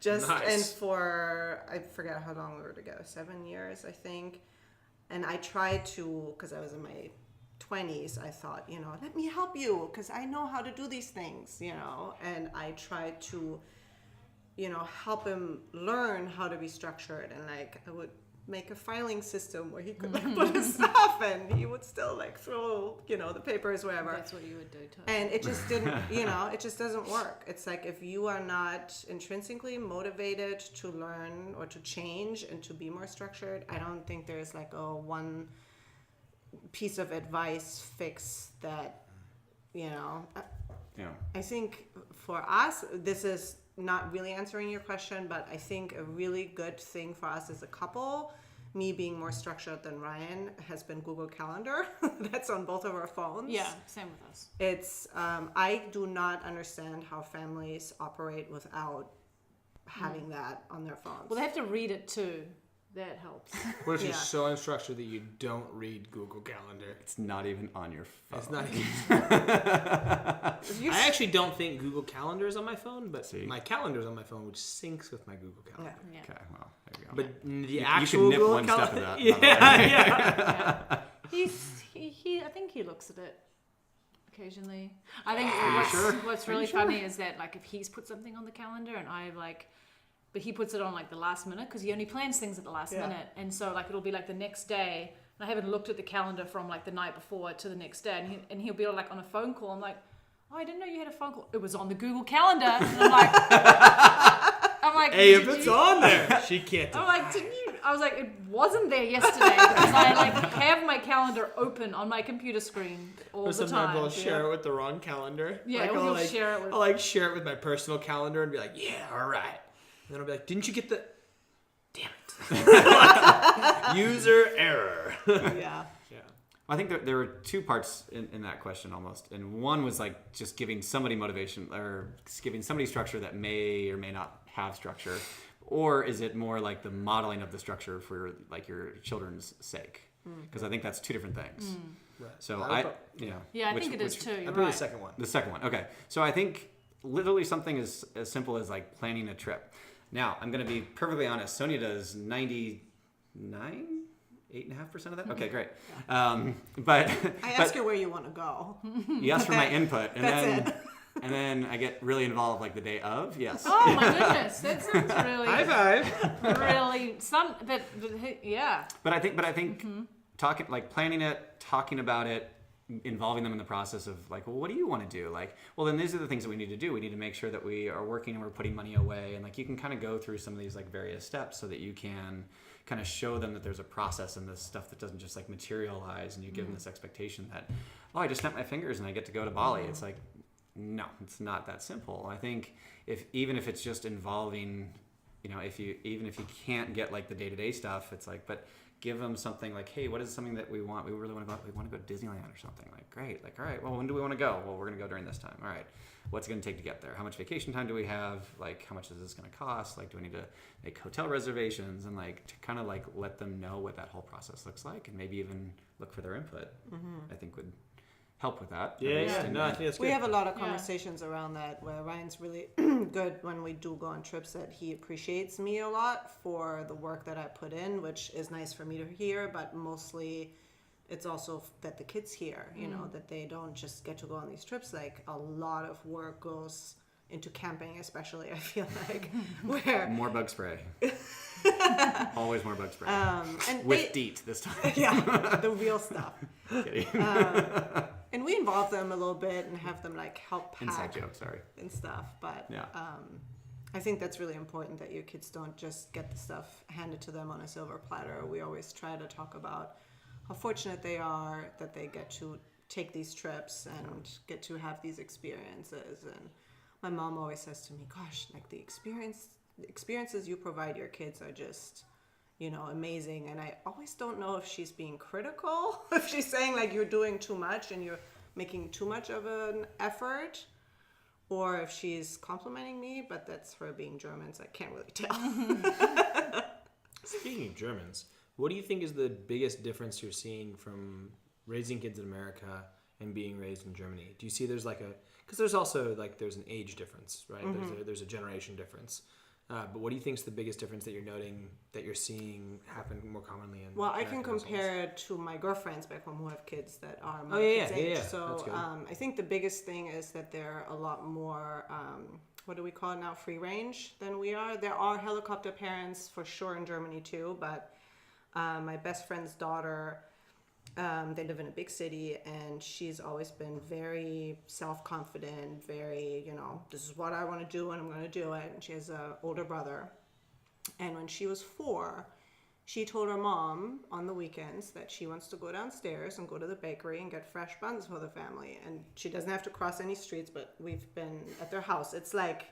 just, Nice. and for, I forget how long we were together, 7 years, I think. And I tried to, because I was in my 20s, I thought, let me help you, because I know how to do these things, and I tried to, help him learn how to be structured, and, like, I would make a filing system where he could, like, put his stuff, and he would still, like, throw, the papers wherever. That's what you would do too. And it just didn't, it just doesn't work. It's like, if you are not intrinsically motivated to learn or to change and to be more structured, I don't think there's, like, a one piece of advice fix that, Yeah. I think for us, this is not really answering your question, but I think a really good thing for us as a couple, me being more structured than Ryan, has been Google Calendar. That's on both of our phones. Yeah, same with us. It's I do not understand how families operate without having that on their phones. Well, they have to read it too. That helps. Which Yeah. is so unstructured that you don't read Google Calendar. It's not even on your phone. It's not even... I actually don't think Google Calendar is on my phone, but See? my calendar is on my phone, which syncs with my Google Calendar. Yeah. Okay, well, there you go. But the you actual can nip Google one step Calendar... of that. Yeah, by the way. yeah. He I think he looks at it occasionally. I think what's really funny is that like if he's put something on the calendar and I like, but he puts it on like the last minute because he only plans things at the last minute, and so like it'll be like the next day and I haven't looked at the calendar from like the night before to the next day, and he'll be like on a phone call. I'm like, oh, I didn't know you had a phone call. It was on the Google Calendar. And I'm like, Hey, if it's on there, she can't do I'm like, didn't you? I was like, it wasn't there yesterday because I like have my calendar open on my computer screen all Or the sometimes time. I'll share it with the wrong calendar. Yeah, like, or I'll he'll like, share it with- I'll like share it with my personal calendar and be like, yeah, all right. And then I'll be like, didn't you get the... Damn it. User error. Yeah. Yeah. I think there were two parts in that question almost. And one was like just giving somebody motivation or giving somebody structure that may or may not have structure. Or is it more like the modeling of the structure for like your children's sake? Because I think that's two different things. Right. So Yeah, I think it is too. I You're believe right. the second one. The second one. Okay. So I think literally something as simple as like planning a trip. Now, I'm going to be perfectly honest. Sonja does 8.5% of that? Okay, great. But I ask you where you want to go. you ask for my input, and That's then I get really involved like the day of. Yes. Oh my goodness, that sounds really, High five. really yeah. But I think talking, like planning it, talking about it, involving them in the process of like, well, what do you want to do? Like, well, then these are the things that we need to do. We need to make sure that we are working and we're putting money away, and like you can kind of go through some of these like various steps so that you can kind of show them that there's a process in this stuff that doesn't just like materialize, and you give them this expectation that, oh, I just snap my fingers and I get to go to Bali. It's like, no, it's not that simple. I think even if it's just involving, you know, even if you can't get like the day-to-day stuff, it's like, but give them something like, hey, what is something that we want? We really want to go. We want to go to Disneyland or something. Like, great. Like, all right. Well, when do we want to go? Well, we're going to go during this time. All right. What's it going to take to get there? How much vacation time do we have? Like, how much is this going to cost? Like, do we need to make hotel reservations? And like to kind of like let them know what that whole process looks like, and maybe even look for their input. I think would help with that. Yeah, yeah. No, I think that's good. We have a lot of Yeah. conversations around that where Ryan's really good when we do go on trips, that he appreciates me a lot for the work that I put in, which is nice for me to hear, but mostly it's also that the kids hear, you know, that they don't just get to go on these trips. Like a lot of work goes into camping, especially, I feel like, where More bug spray. Always more bug spray. and With DEET this time. yeah, the real stuff. Kidding. And we involve them a little bit and have them like help pack Inside joke, sorry. and stuff. But Yeah. I think that's really important that your kids don't just get the stuff handed to them on a silver platter. We always try to talk about how fortunate they are that they get to take these trips and get to have these experiences. And my mom always says to me, gosh, like the experiences you provide your kids are just, you know, amazing. And I always don't know if she's being critical, if she's saying like you're doing too much and you're making too much of an effort, or if she's complimenting me, but that's her being German, so I can't really tell. Speaking of Germans, what do you think is the biggest difference you're seeing from raising kids in America and being raised in Germany? Do you see there's like because there's also like there's an age difference, right? There's a generation difference. But what do you think is the biggest difference that you're noting, that you're seeing happen more commonly in Well, I can American households? compare it to my girlfriends back home who have kids that are my Oh, yeah, kids' yeah, age. yeah. So That's good. I think the biggest thing is that they're a lot more, what do we call it now, free range than we are. There are helicopter parents for sure in Germany too, but my best friend's daughter, they live in a big city, and she's always been very self-confident, very, you know, this is what I want to do and I'm going to do it. And she has an older brother. And when she was 4, she told her mom on the weekends that she wants to go downstairs and go to the bakery and get fresh buns for the family. And she doesn't have to cross any streets, but we've been at their house. It's like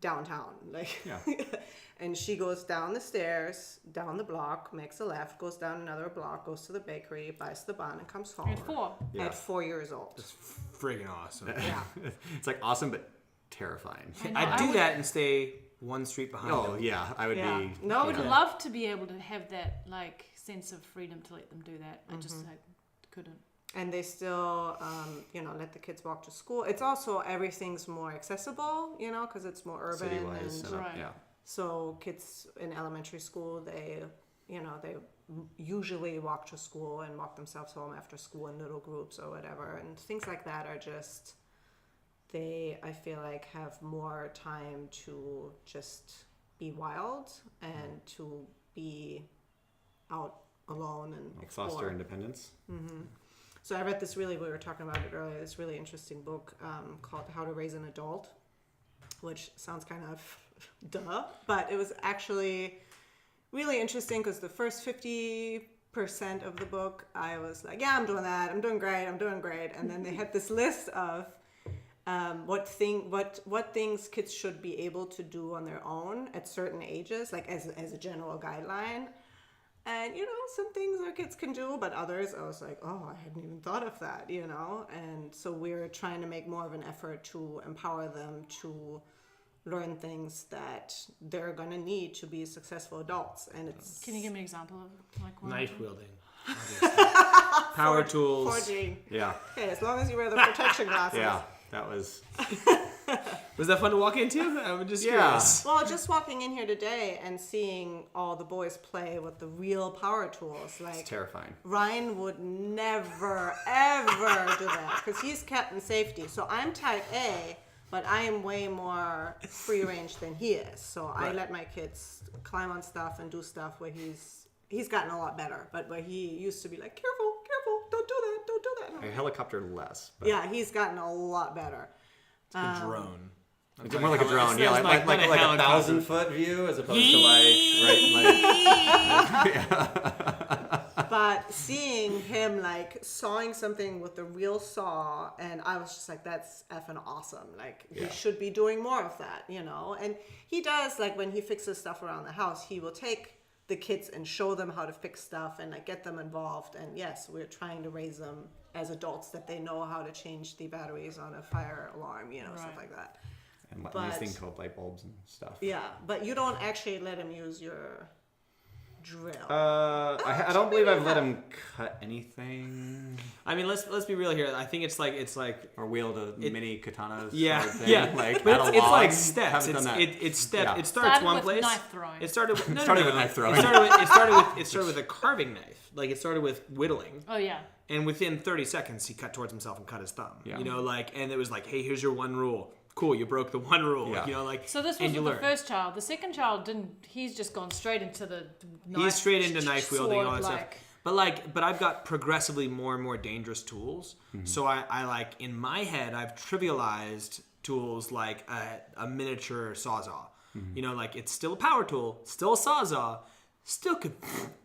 downtown. Like, Yeah. And she goes down the stairs, down the block, makes a left, goes down another block, goes to the bakery, buys the bun, and comes home. At 4. Yeah. At 4 years old. It's friggin' awesome. Yeah. It's like awesome, but terrifying. I know, I'd do would- that and stay one street behind Oh them. yeah, I would Yeah. be. No, I would Yeah. love to be able to have that like sense of freedom to let them do that. I just like couldn't. And they still, let the kids walk to school. It's also, everything's more accessible, because it's more urban. City-wise, And set up, Right. yeah. so kids in elementary school, they usually walk to school and walk themselves home after school in little groups or whatever. And things like that are just, I feel like, have more time to just be wild and to be out alone and explore. Foster independence. So I read this we were talking about it earlier, this really interesting book called How to Raise an Adult, which sounds kind of duh, but it was actually really interesting because the first 50% of the book, I was like, yeah, I'm doing that, I'm doing great. And then they had this list of what things kids should be able to do on their own at certain ages, like as a general guideline. And, some things our kids can do, but others, I was like, oh, I hadn't even thought of that, And so we're trying to make more of an effort to empower them to learn things that they're going to need to be successful adults. And it's... Can you give me an example of like one? Knife wielding. Power tools. Forging. Yeah. Okay, as long as you wear the protection glasses. Yeah. That was. Was that fun to walk into? I'm just Yeah. curious. Well, just walking in here today and seeing all the boys play with the real power tools, like... It's terrifying. Ryan would never, ever do that because he's captain safety. So I'm type A, but I am way more free range than he is. So I let my kids climb on stuff and do stuff where he's gotten a lot better. But where he used to be like, careful, don't do that. A helicopter less. But Yeah, he's gotten a lot better. It's a drone. It's more like a drone. Yeah, like a helicopter. 1,000-foot view as opposed to like But seeing him like sawing something with a real saw, and I was just like, that's effing awesome. Like, he should be doing more of that, And he does, like, when he fixes stuff around the house, he will take the kids and show them how to fix stuff and like get them involved. And yes, we're trying to raise them as adults that they know how to change the batteries on a fire alarm, stuff like that. and But- these things called light bulbs and stuff. Yeah, but you don't actually let him use your drill. I don't believe I've let him cut anything I mean, let's be real here. I think it's like or wield a mini katana. yeah, sword thing, yeah. Like But at a it's log. like steps. Haven't done that. It's step. Yeah. It starts Started one with place. knife throwing. It started with Started with knife throwing. It started with a carving knife. Like it started with whittling. Oh yeah. And within 30 seconds, he cut towards himself and cut his thumb. Yeah. And it was like, hey, here's your one rule. Cool, you broke the one rule. Yeah. So this was and you with the learn. first child. The second child didn't. He's just gone straight into the knife. He's straight into knife wielding and all that sword, stuff. But I've got progressively more and more dangerous tools. So I like, in my head, I've trivialized tools like a miniature sawzall. Like it's still a power tool, still a sawzall, still could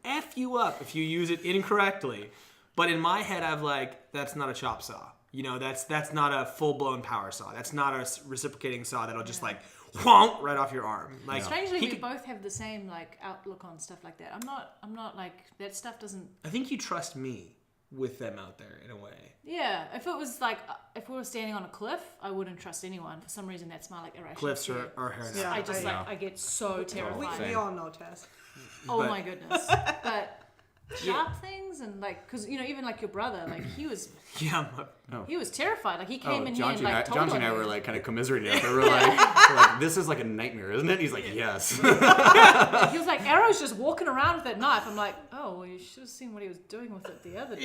F you up if you use it incorrectly. But in my head, I've like, that's not a chop saw. That's not a full-blown power saw. That's not a reciprocating saw that'll just like whomp right off your arm. Like Strangely, he we could- both have the same like outlook on stuff like that. I'm not like that stuff doesn't. I think you trust me with them out there in a way. Yeah, if it was like if we were standing on a cliff, I wouldn't trust anyone. For some reason, that's my like irrational Cliffs fear. are hard. Yeah. I just Yeah. I get so terrified. we all know, Tess. Oh But- my goodness! But sharp things and like because even like your brother, like he was terrified. Like he came in here and like told John on and I me. were like kind of commiserating it. We're like, this is like a nightmare, isn't it? He's like, yes. He was like, Arrow's just walking around with that knife. I'm like, oh, Oh, well, you should have seen what he was doing with it the other day.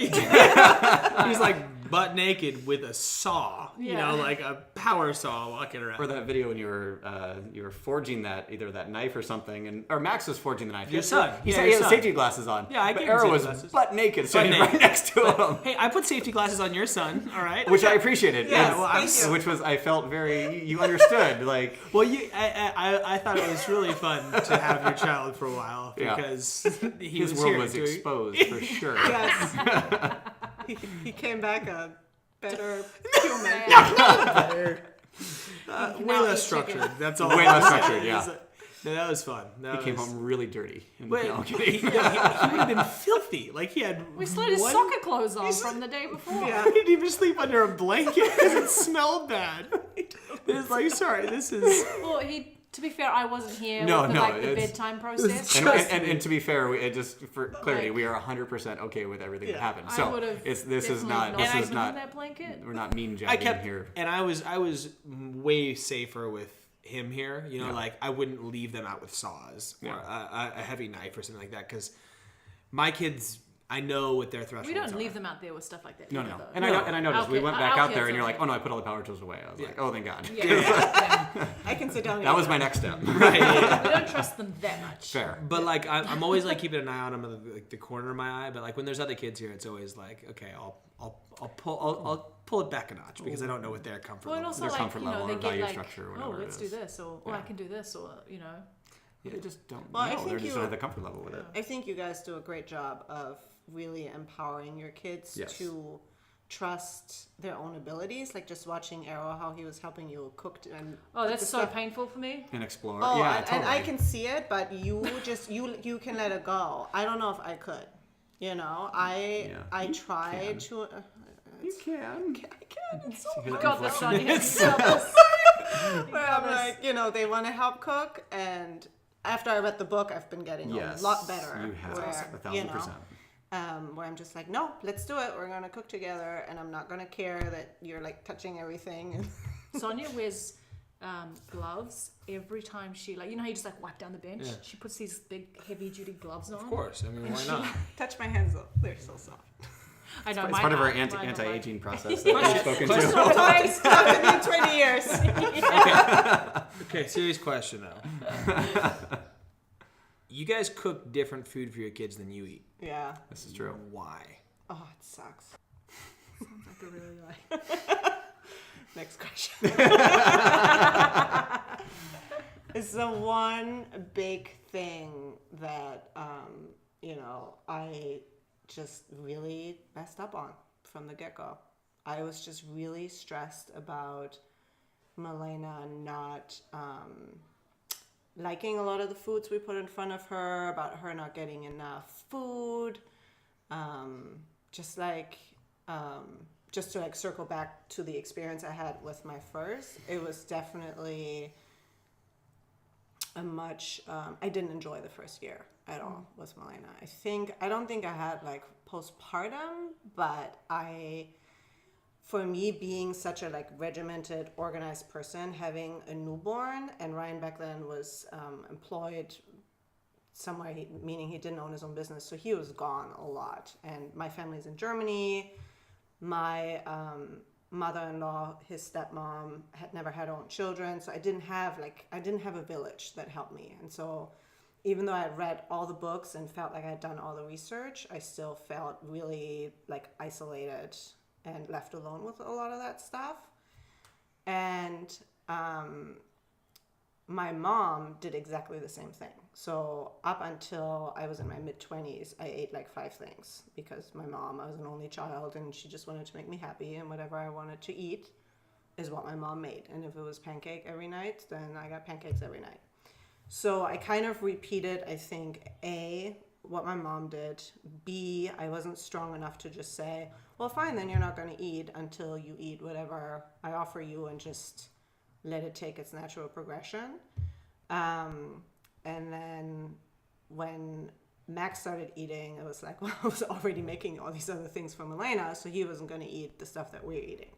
He's like butt naked with a saw, Yeah. like a power saw walking around. Or that video when you were forging either that knife or something, or Max was forging the knife. Your son. He Yeah, said your he had son. safety glasses on. Yeah, I but gave him Arrow safety was glasses. butt naked, standing right next to him. Hey, I put safety glasses on your son, all right? Which I appreciated. Yes, Yes, thank you. which was I felt very you understood like. Well, I thought it was really fun to have your child for a while Yeah. because he His was world here was doing- exposed for sure. Yes. he came back a better human. way Now less eat structured. chicken. That's all. Way less structured, yeah. No, that was fun. He came home really dirty. But No, I'm he kidding. would have been filthy. Like he had. We still had his one- soccer clothes on from the day before. Yeah. He didn't even sleep under a blanket because it smelled bad. It's like, sorry, this is. Well, to be fair, I wasn't here No, with the, no, like the it's- bedtime process. And to be fair, it just for clarity, Like- we are 100% okay with everything that Yeah. happened. I So would have this is definitely not slept this is not in that blanket. we're not mean I jagging kept here. and I was way safer with him here. You know, Yeah. like I wouldn't leave them out with saws or Yeah. a heavy knife or something like that because my kids, I know what their thresholds We don't are. leave them out there with stuff like that. No, either, no. though. And I noticed we went back our out there kids and you're are like, oh no, I put all the power tools away. I was like, oh thank God. Yeah. I can sit down. That was my next step. Right. Yeah. We don't trust them that much. Fair. But like I'm always like keeping an eye on them in the corner of my eye. But like when there's other kids here, it's always like okay, I'll pull it back a notch because I don't know what their comfort Well, and level also Their like comfort level they or get value like, structure or oh, whatever it let's do is. this, or Yeah. I can do this, or They just don't Well, I know. think They just you- don't have the comfort level with it. I think you guys do a great job of really empowering your kids Yes. to trust their own abilities. Like just watching Arrow, how he was helping you cook and oh, put that's the so stuff- painful for me. And explore. Oh, yeah, and totally. I can see it, but you just you can let it go. I don't know if I could. You know, I You try can. to. You can. I can. It's so Hear that God, that's not inflection? Where I'm like, they want to help cook, and after I read the book, I've been getting Yes, a lot better. you have, where, 1,000%. Where I'm just like, no, let's do it. We're gonna cook together, and I'm not gonna care that you're like touching everything. Sonia wears gloves every time she how you just like wipe down the bench. Yeah. She puts these big heavy duty gloves on. Of course, I mean why not? Touch my hands though; they're so soft. I know. It's mine part of our aren't. Mine are anti-aging process that we've spoken Question. to. Thanks, talk to me in 20 years. Okay, serious question though. You guys cook different food for your kids than you eat. Yeah. This is true. Why? Oh, it sucks. Sounds like a really like. Next question. It's the one big thing that I just really messed up on from the get-go. I was just really stressed about Milena not liking a lot of the foods we put in front of her, about her not getting enough food, just to like circle back to the experience I had with my first. It was definitely I didn't enjoy the first year at all with Milena. I don't think I had like postpartum, but for me being such a like regimented, organized person, having a newborn, and Ryan back then was employed somewhere, meaning he didn't own his own business, so he was gone a lot. And my family's in Germany. My mother-in-law, his stepmom, had never had her own children, so I didn't have a village that helped me. And so even though I had read all the books and felt like I had done all the research, I still felt really like isolated and left alone with a lot of that stuff. And my mom did exactly the same thing. So up until I was in my mid-20s, I ate like 5 things because I was an only child and she just wanted to make me happy, and whatever I wanted to eat is what my mom made. And if it was pancake every night, then I got pancakes every night. So I kind of repeated, I think, A, what my mom did. B, I wasn't strong enough to just say, well, fine, then you're not going to eat until you eat whatever I offer you and just let it take its natural progression. And then when Max started eating, it was like, well, I was already making all these other things for Milena, so he wasn't going to eat the stuff that we're eating.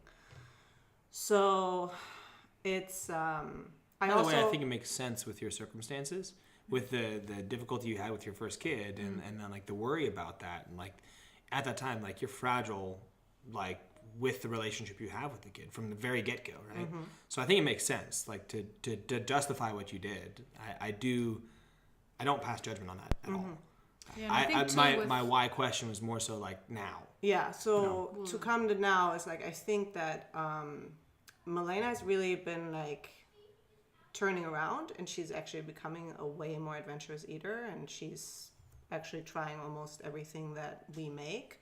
So it's... By the way, I think it makes sense with your circumstances with the difficulty you had with your first kid, and then like the worry about that, and like at that time, like you're fragile, like with the relationship you have with the kid from the very get-go, right? So I think it makes sense, like to justify what you did. I don't pass judgment on that at all. Yeah, I think my why question was more so like now. Yeah, so to come to now is like, I think that Milena has really been like turning around, and she's actually becoming a way more adventurous eater, and she's actually trying almost everything that we make.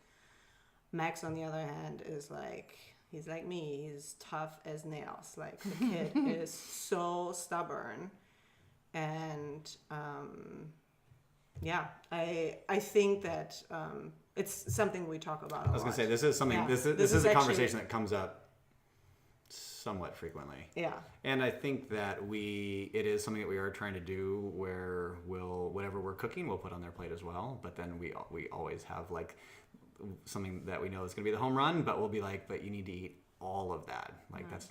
Max, on the other hand, is like, he's like me, he's tough as nails. Like, the kid is so stubborn. And yeah, I think that it's something we talk about a lot. I was gonna say, this is something. Yeah. This is a conversation that comes up somewhat frequently. Yeah. And I think that it is something that we are trying to do, where whatever we're cooking, we'll put on their plate as well. But then we always have like something that we know is gonna be the home run, but we'll be like, but you need to eat all of that. Like that's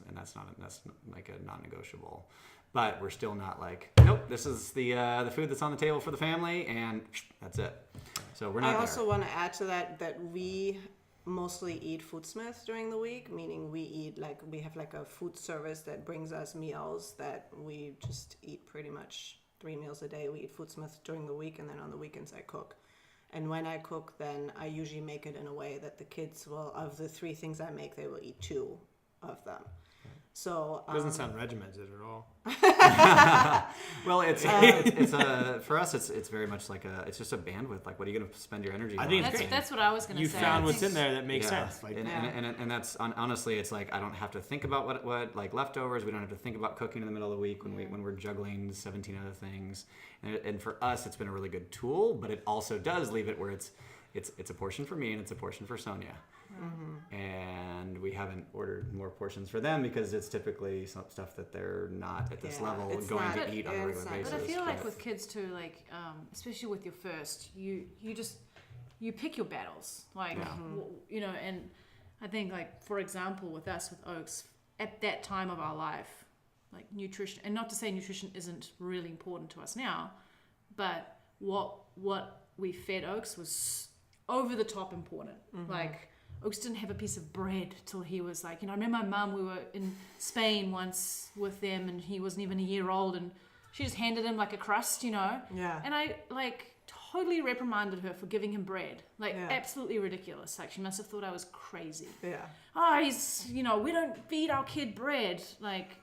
like a non-negotiable. But we're still not like, nope, this is the food that's on the table for the family, and that's it. So we're not there. I also want to add to that we mostly eat Foodsmith during the week, meaning we have like a food service that brings us meals that we just eat pretty much 3 meals a day. We eat Foodsmith during the week, and then on the weekends I cook. And when I cook, then I usually make it in a way that the kids will, of the 3 things I make, they will eat 2 of them. So It doesn't sound regimented at all. Well, it's for us, it's very much like it's just a bandwidth. Like, what are you going to spend your energy on? I think that's what I was going to say. You found what's in there that makes sense. Like, and that's honestly, it's like I don't have to think about what like leftovers. We don't have to think about cooking in the middle of the week when we're juggling 17 other things. And for us, it's been a really good tool, but it also does leave it where it's a portion for me and it's a portion for Sonja. And we haven't ordered more portions for them because it's typically some stuff that they're not at this level going to eat on a regular basis. But I feel like with kids too, like especially with your first, you pick your battles, like you know. And I think, like, for example, with us with Oaks, at that time of our life, like nutrition, and not to say nutrition isn't really important to us now, but what we fed Oaks was over the top important. Like, Oaks didn't have a piece of bread till he was like, I remember my mum, we were in Spain once with them, and he wasn't even a year old, and she just handed him like a crust, Yeah. And I like totally reprimanded her for giving him bread. Like, absolutely ridiculous. Like, she must have thought I was crazy. Yeah. Oh, he's, we don't feed our kid bread. Like,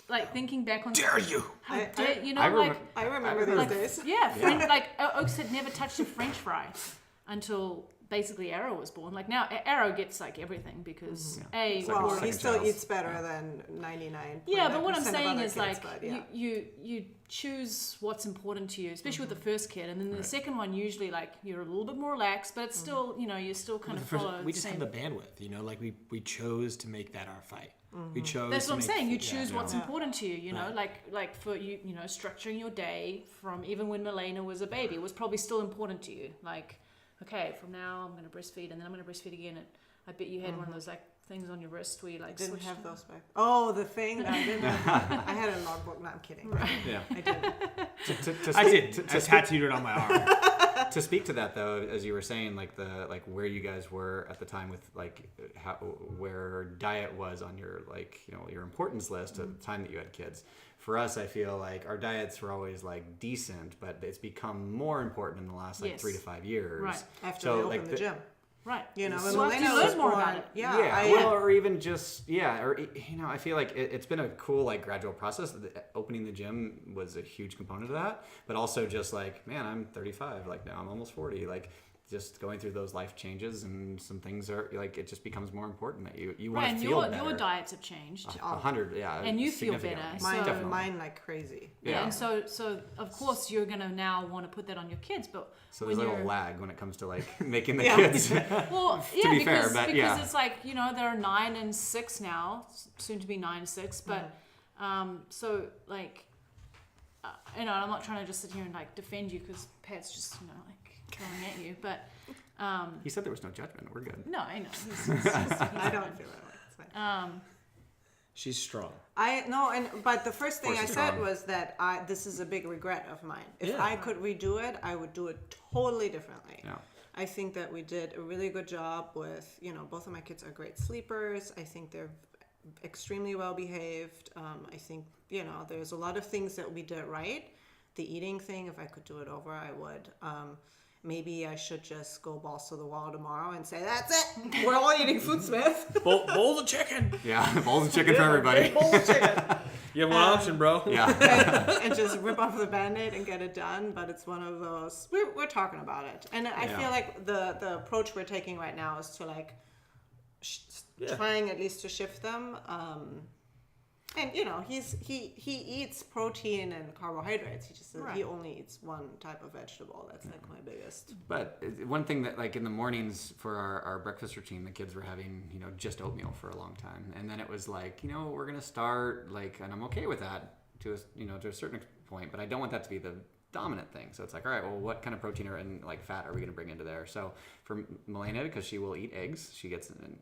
like thinking back on... Dare you! How dare, I remember those days. Yeah. Like, Oaks had never touched a French fry until... basically Arrow was born. Like, now Arrow gets like everything because he still eats better than 99%. Yeah, but what I'm saying is kids, you choose what's important to you, especially with the first kid, and then the second one usually like you're a little bit more relaxed, but it's still you still kind of follow. We just have the bandwidth, like we chose to make that our fight. We chose. That's what I'm saying. You choose what's important to you. Like for you, structuring your day from even when Milena was a baby was probably still important to you. Like, okay, from now I'm going to breastfeed, and then I'm going to breastfeed again. And I bet you had one of those like things on your wrist where you like didn't have those back. Oh, the thing. I didn't. I had a logbook. No, I'm kidding. Right. Yeah, I did. I did. I tattooed it on my arm. To speak to that though, as you were saying, like where you guys were at the time with like where diet was on your your importance list at the time that you had kids. For us, I feel like our diets were always like decent, but it's become more important in the last 3 to 5 years. Right. After we opened the gym. Right. And Milena was more about it. Or even just I feel like it's been a cool like gradual process. Opening the gym was a huge component of that, but also just like, man, I'm 35, like now I'm almost 40, like just going through those life changes, and some things are like, it just becomes more important that you want to feel better. Your diets have changed 100, and you feel better. Mine like crazy. And so of course you're gonna now want to put that on your kids, but so there's a little lag when it comes to like making the kids. Well, to be fair, but because it's like they're 9 and 6 now, soon to be 9 and 6, but so like I'm not trying to just sit here and like defend you, because Pat's just like throwing at you, but he said there was no judgment. We're good. No, I know. I don't feel that way. It's fine. She's strong. But the first thing I Force is said strong. was that this is a big regret of mine. If Yeah. I could redo it, I would do it totally differently. Yeah. I think that we did a really good job with, both of my kids are great sleepers. I think they're extremely well behaved. I think, there's a lot of things that we did right. The eating thing, if I could do it over, I would. Maybe I should just go balls to the wall tomorrow and say, that's it. We're all eating Food Smith. Bowl of chicken. Yeah, bowls of chicken for everybody. Bowl of chicken. You have one option, bro. Yeah. And just rip off the Band-Aid and get it done. But it's one of those, we're talking about it. And I feel like the approach we're taking right now is to like trying at least to shift them. And he eats protein and carbohydrates. He only eats one type of vegetable. That's like my biggest. But one thing that, like, in the mornings for our breakfast routine, the kids were having, just oatmeal for a long time. And then it was like, we're going to start, like, and I'm okay with that to a certain point, but I don't want that to be the dominant thing. So it's like, all right, well, what kind of protein and like fat are we going to bring into there? So for Milena, because she will eat eggs, she gets an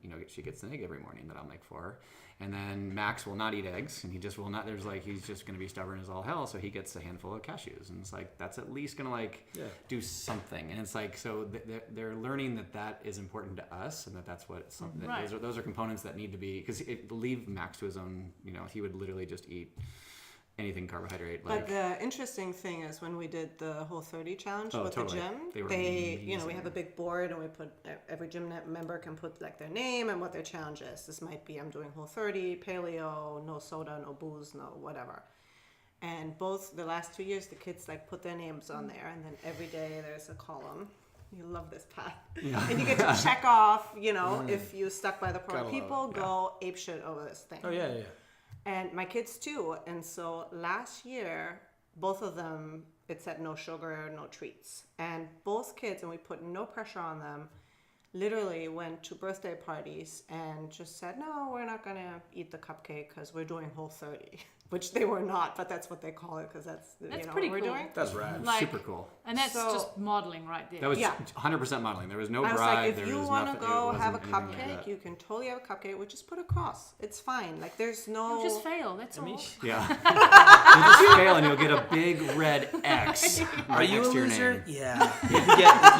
egg every morning that I'll make for her. And then Max will not eat eggs, and he just will not. He's just going to be stubborn as all hell. So he gets a handful of cashews, and it's like that's at least going to do something. And it's like so they're learning that is important to us, and that's what it's something. Right. Those are components that need to be because leave Max to his own. He would literally just eat anything carbohydrate. But the interesting thing is when we did the Whole30 challenge with totally. the gym, we have a big board and we put every gym member can put like their name and what their challenge is. This might be I'm doing Whole30, paleo, no soda, no booze, no whatever. And both the last 2 years, the kids like put their names on there, and then every day there's a column. You love this, Pat. Yeah. And you get to check off, if you stuck by the people, go apeshit over this thing. Oh yeah. And my kids too. And so last year, both of them, it said no sugar, no treats. And both kids, and we put no pressure on them, literally went to birthday parties and just said, no, we're not going to eat the cupcake because we're doing Whole30. Which they were not, but that's what they call it because that's pretty what we're cool. doing. That's rad. Like, super cool. And that's just modeling right there. That was 100% modeling. There was no I was bride. like, there if you was want to nothing, go it have a wasn't anything cupcake, like that. you can totally have a cupcake. We just put a cross. It's fine. Like there's no. You just fail. That's all. Yeah. You'll just fail and you'll get a big red X Are right you next a to your loser? name. Yeah. if you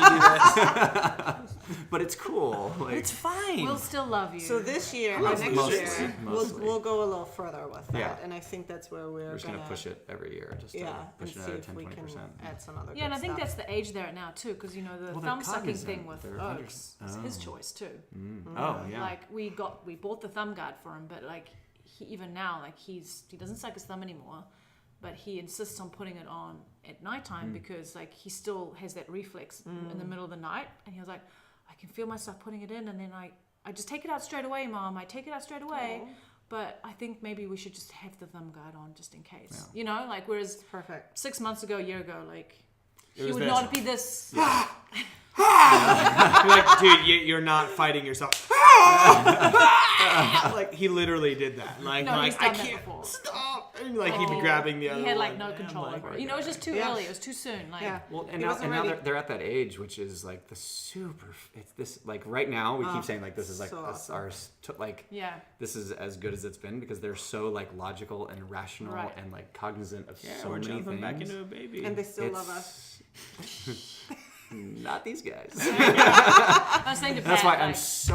do this. But it's cool. Like, It's fine. We'll still love you. So this year, Mostly. next Mostly. year, Mostly. we'll go a little further with that, Yeah. and I think that's where we're just gonna going to push it every year. Just and push it see out if 10, we 20%. can add some other. yeah, and I good think stuff. that's the age they're at now too, because the Well, they're thumb sucking cognizant. thing with They're Oaks is his choice too. Oh, yeah. Like we bought the thumb guard for him, but like even now, like he doesn't suck his thumb anymore, but he insists on putting it on at nighttime because like he still has that reflex in the middle of the night, and he was like, I can feel myself putting it in, and then I just take it out straight away, Mom. I take it out straight away. Aww. But I think maybe we should just have the thumb guard on just in case. Yeah. Like whereas perfect. 6 months ago, a year ago, like It he was would this. not be this. You're like, dude, you're not fighting yourself. Like he literally did that. Like, No, he's I done that can't before. stop. And like he'd be grabbing the other. He had like one. no And I'm control like, over it. It was just too Yeah. early. It was too soon. Like Yeah. Well, and He now, wasn't and now ready. they're at that age, which is like the super. It's this like right now we keep saying like this is like so awesome. yeah. this is as good as it's been because they're so like logical and rational Right. and like cognizant of Yeah, so we're many jumping things. back into a baby. And they still love us. Not these guys. I was saying to That's Pat, why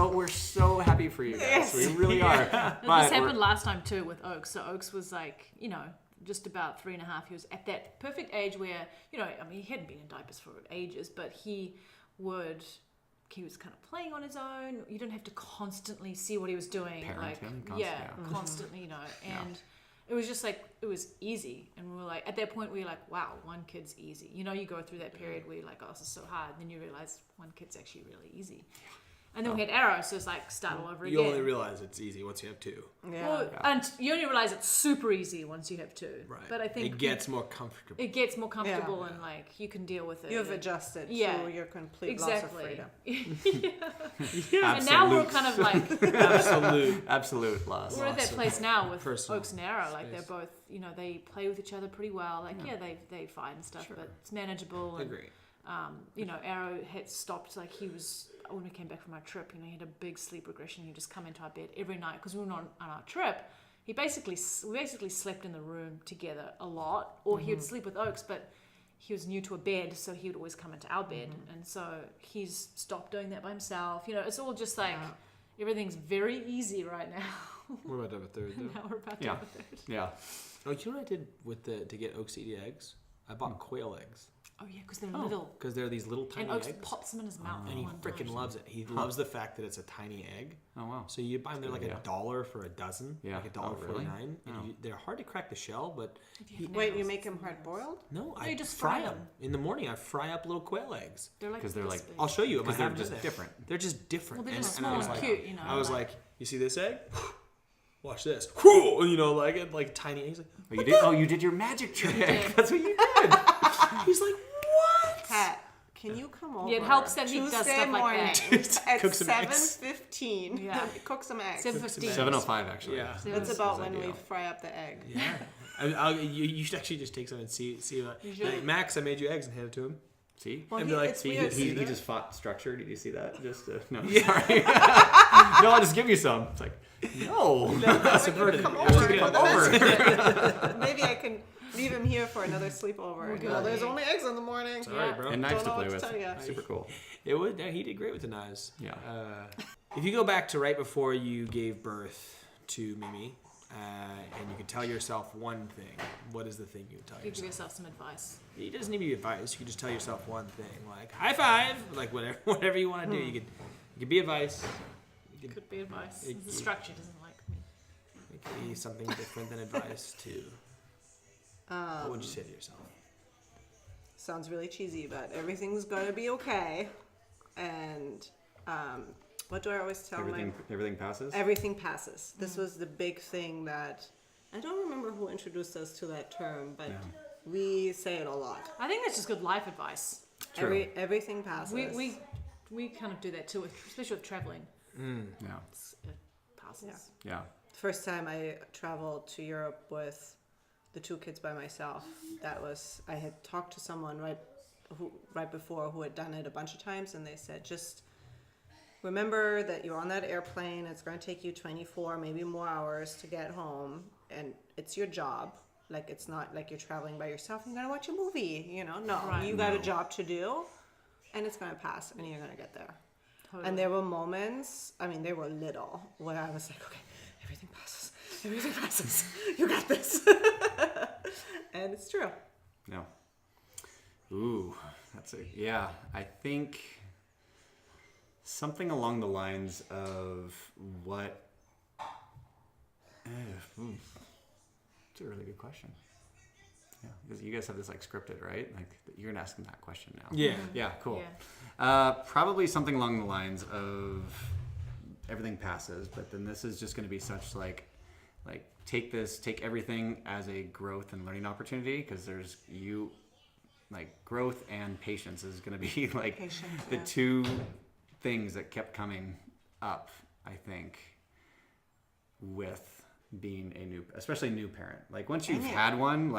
like, we're so happy for you guys. Yes. We really are. this But happened last time too with Oaks. So Oaks was like, just about 3.5. He was at that perfect age where, I mean, he hadn't been in diapers for ages, but he was kind of playing on his own. You don't have to constantly see what he was doing. Parent like, him constantly, and it was just like, it was easy. And we were like, at that point, we were like, wow, one kid's easy. You go through that period where you're like, oh, this is so hard. And then you realize one kid's actually really easy. And then we had Arrow, so it's like start all over you again. only realize it's easy once you have two. Yeah. Well, and you only realize it's super easy once you have two. Right. But I think it gets more comfortable. it gets more comfortable and like you can deal with it. You've and- adjusted Yeah. to your complete loss of Exactly. freedom. And now we're kind of like absolute loss. we're at that place now with Personal Oaks and Arrow. Like space. they're both, they play with each other pretty well. Like they fight and stuff, but it's manageable. And, Agree. Arrow had stopped. Like he was when we came back from our trip. He had a big sleep regression. He'd just come into our bed every night because we were on our trip. we basically slept in the room together a lot, or he would sleep with Oaks, but he was new to a bed, so he would always come into our bed, and so he's stopped doing that by himself. You know, it's all just like everything's very easy right now. We're about to have a third, though. Now we're about to have a third. Yeah. Oh, you know what I did to get Oaks to eat eggs? I bought quail eggs. Oh yeah, because they're little. Because they're these little tiny And Oaks eggs. pops them in his mouth. And he one freaking time. loves it. He loves the fact that it's a tiny egg. Oh wow. So you buy them, they're like $1 for a dozen. Yeah. Like Oh, really? $1.49. And they're hard to crack the shell, but Wait, you make them hard boiled? no, I you just fry fry them. In the morning, I fry up little quail eggs. They're like 'Cause they're this like- big. I'll show you. Because I they're have just them. different. They're just different. Well, they're just and I small was and like, cute, you know. I was like, you see this egg? Watch this. You know, like tiny eggs. Like, You did your magic trick. did. That's what you did. he's like, what? Pat, can you come over? Yeah, it helps that he does Tuesday stuff like morning that. at Cook some eggs. 7:15. Yeah. Cook some eggs. 7:15. 7:05 actually. Yeah. That's about That's when we ideal. fry up the egg. Yeah. You should actually just take some and see what. You should. Like, Max, I made you eggs and hand it to him. See? Well, And be like, it's see, weird. He just fought structure. Did you see that? Just no, Yeah. sorry. No, I'll just give you some. It's like no. Subverted. Come It was over. good. Come over. Maybe I can leave him here for another sleepover. good. Well, there's only eggs in the morning. Sorry, Yeah. bro. And knives Don't to know play what with. to tell ya. Super cool. It would. Yeah, he did great with the knives. Yeah. If you go back to right before you gave birth to Mimi, and you could tell yourself one thing, what is the thing you would tell You give yourself? yourself some advice. It doesn't need to be advice. You can just tell yourself one thing, like high five, like whatever you want to do. You could be advice. You could Could be advice. It- The structure doesn't like me. it could be something different than advice too. What would you say to yourself? Sounds really cheesy, but everything's gonna be okay. And what do I always tell Everything passes. everything passes. This was the big thing that I don't remember who introduced us to that term, but we say it a lot. I think that's just good life advice. True. Everything passes. We kind of do that too, especially with traveling. Yeah. It passes. Yeah. First time I traveled to Europe with the two kids by myself, I had talked to someone right before who had done it a bunch of times, and they said, just remember that you're on that airplane. It's going to take you 24, maybe more hours to get home, and it's your job. Like, it's not like you're traveling by yourself and you're going to watch a movie, you know? No, Right. you got a job to do, and it's going to pass, and you're going to get there. Totally. And there were moments, I mean, they were little, where I was like, okay, everything passes. Everything passes. You got this. And it's true. No. Ooh, I think something along the lines of what. It's a really good question. Yeah, because you guys have this like scripted, right? Like you're gonna ask them that question now. Yeah. Yeah. Cool. Yeah. Probably something along the lines of everything passes, but then this is just going to be such like take everything as a growth and learning opportunity, because there's growth and patience is going to be like the two things that kept coming up, I think, with being especially a new parent. Like once you've had one,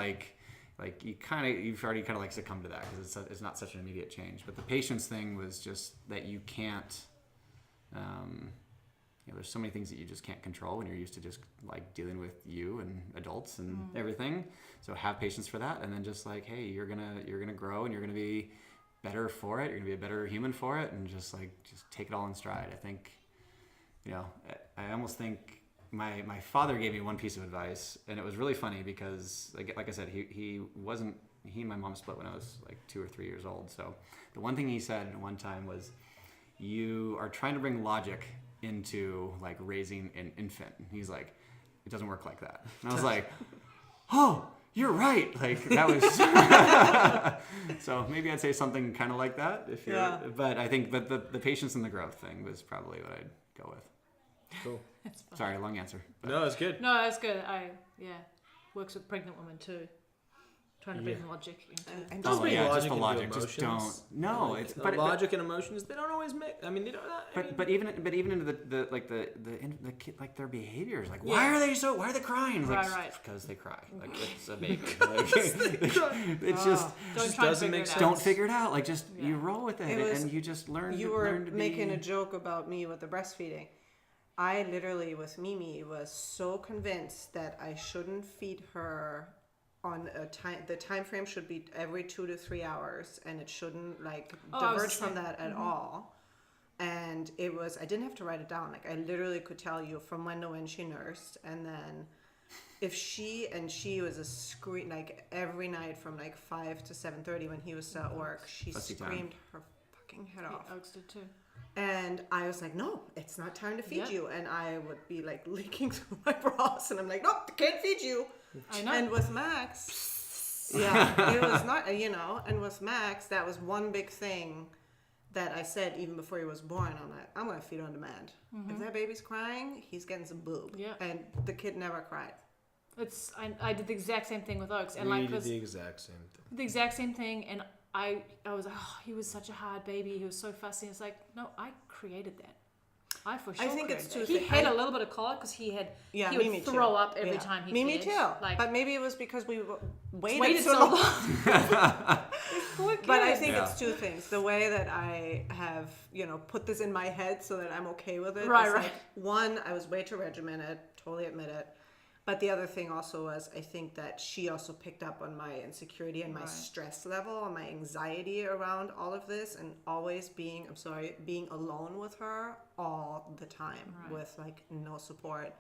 you've already kind of like succumbed to that because it's not such an immediate change. But the patience thing was just that you can't. There's so many things that you just can't control when you're used to just like dealing with you and adults and everything. So have patience for that, and then just like, hey, you're gonna grow and you're gonna be better for it. You're gonna be a better human for it, and just take it all in stride. I think, I almost think my father gave me one piece of advice, and it was really funny because like I said, he and my mom split when I was like 2 or 3 years old. So the one thing he said one time was, you are trying to bring logic into like raising an infant. He's like, it doesn't work like that. And I was like, oh, you're right. Like that was so maybe I'd say something kind of like that but I think the patience and the growth thing was probably what I'd go with. Cool. Sorry, long answer. But. No, it's good. No, that's good. Works with pregnant women too. Trying to bring logic into And Just bring logic just the into logic. Just don't. emotions. No, Like, it's but logic and emotions. They don't always make. I mean, they don't. But even into the kid, like their behaviors, like why are they crying? Like, Right. because they cry. Like it's a baby. Like, it's just don't try to doesn't figure make it sense. out. don't figure it out. Like you roll with it, It was- and you just learn. You learn were to making be, a joke about me with the breastfeeding. I literally, with Mimi, was so convinced that I shouldn't feed her on a time. The time frame should be every 2 to 3 hours, and it shouldn't like diverge from that at all. And it was, I didn't have to write it down. Like I literally could tell you from when to when she nursed, and then if she was a scream, like every night from like 5 to 7:30 when he was still at work, she screamed her fucking head off. Oaks did too. And I was like, no, it's not time to feed you. And I would be like leaking through my bras, and I'm like, nope, can't feed you. I know. And with Max, yeah, it was not, and with Max, that was one big thing that I said even before he was born. I'm like, I'm going to feed on demand. If that baby's crying, he's getting some boob. Yeah. And the kid never cried. I did the exact same thing with Oaks. And we like, did the exact same thing. The exact same thing. And I was like, oh, he was such a hard baby. He was so fussy. It's like, no, I created that. I for sure. I think it's too. He had a little bit of colic because he would throw up every time he Mimi fed. too. Like, But maybe it was because we waited so long. But I think it's two things. The way that I have, put this in my head so that I'm okay with it. Right. Like, one, I was way too regimented. Totally admit it. But the other thing also was, I think that she also picked up on my insecurity and my stress level and my anxiety around all of this, and always being alone with her all the time with like no support.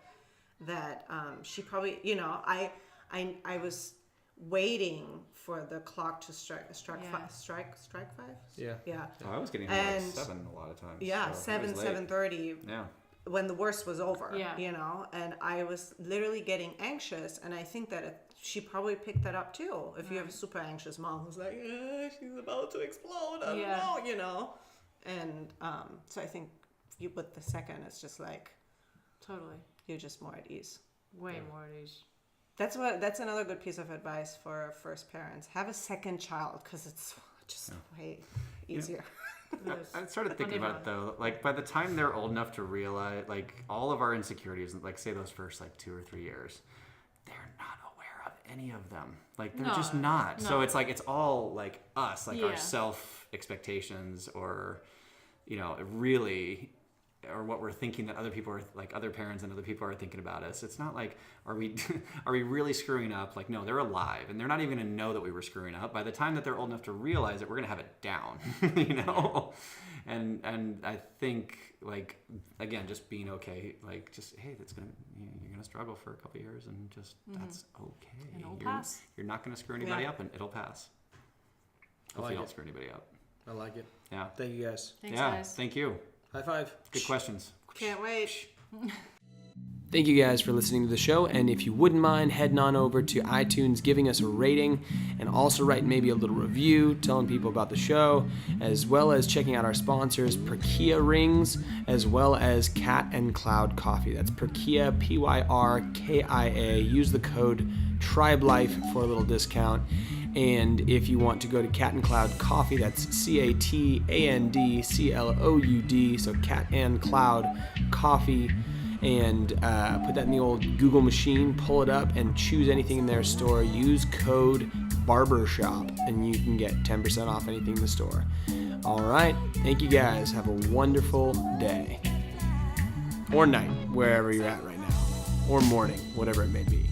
That she probably, I was waiting for the clock to strike 5. Yeah. Oh, I was getting like 7 a lot of times. Yeah, so 7:30. Yeah. When the worst was over, Yeah. and I was literally getting anxious, and I think that she probably picked that up too. If you have a super anxious mom who's like, she's about to explode, I don't know, and so I think you with the second, it's just like Totally. you're just more at ease. Way more at ease. That's another good piece of advice for first parents. Have a second child, because it's just way easier. I started thinking about it though, like by the time they're old enough to realize, like all of our insecurities, like say those first like 2 or 3 years, they're not aware of any of them. Like they're just not. No. So it's like, it's all like us, like our self expectations, or, really, or what we're thinking that other people are, like other parents and other people are thinking about us. It's not like, are we really screwing up? Like, no, they're alive, and they're not even gonna know that we were screwing up. By the time that they're old enough to realize it, we're gonna have it down, And I think, like, again, just being okay, like, just, hey, you're gonna struggle for a couple of years, and just that's okay. And it'll pass. You're not gonna screw anybody up, and it'll pass. If you don't screw anybody up. I like it. Yeah. Thank you guys. Thanks, guys. Thank you. High five. Good questions. Can't wait. Thank you guys for listening to the show, and if you wouldn't mind heading on over to iTunes, giving us a rating, and also writing maybe a little review, telling people about the show, as well as checking out our sponsors, Perkia Rings, as well as Cat and Cloud Coffee. That's Perkia, Pyrkia. Use the code TRIBELIFE for a little discount. And if you want to go to Cat and Cloud Coffee, that's CATANDCLOUD, so Cat and Cloud Coffee, and put that in the old Google machine, pull it up, and choose anything in their store. Use code BARBERSHOP, and you can get 10% off anything in the store. All right, thank you guys. Have a wonderful day. Or night, wherever you're at right now. Or morning, whatever it may be.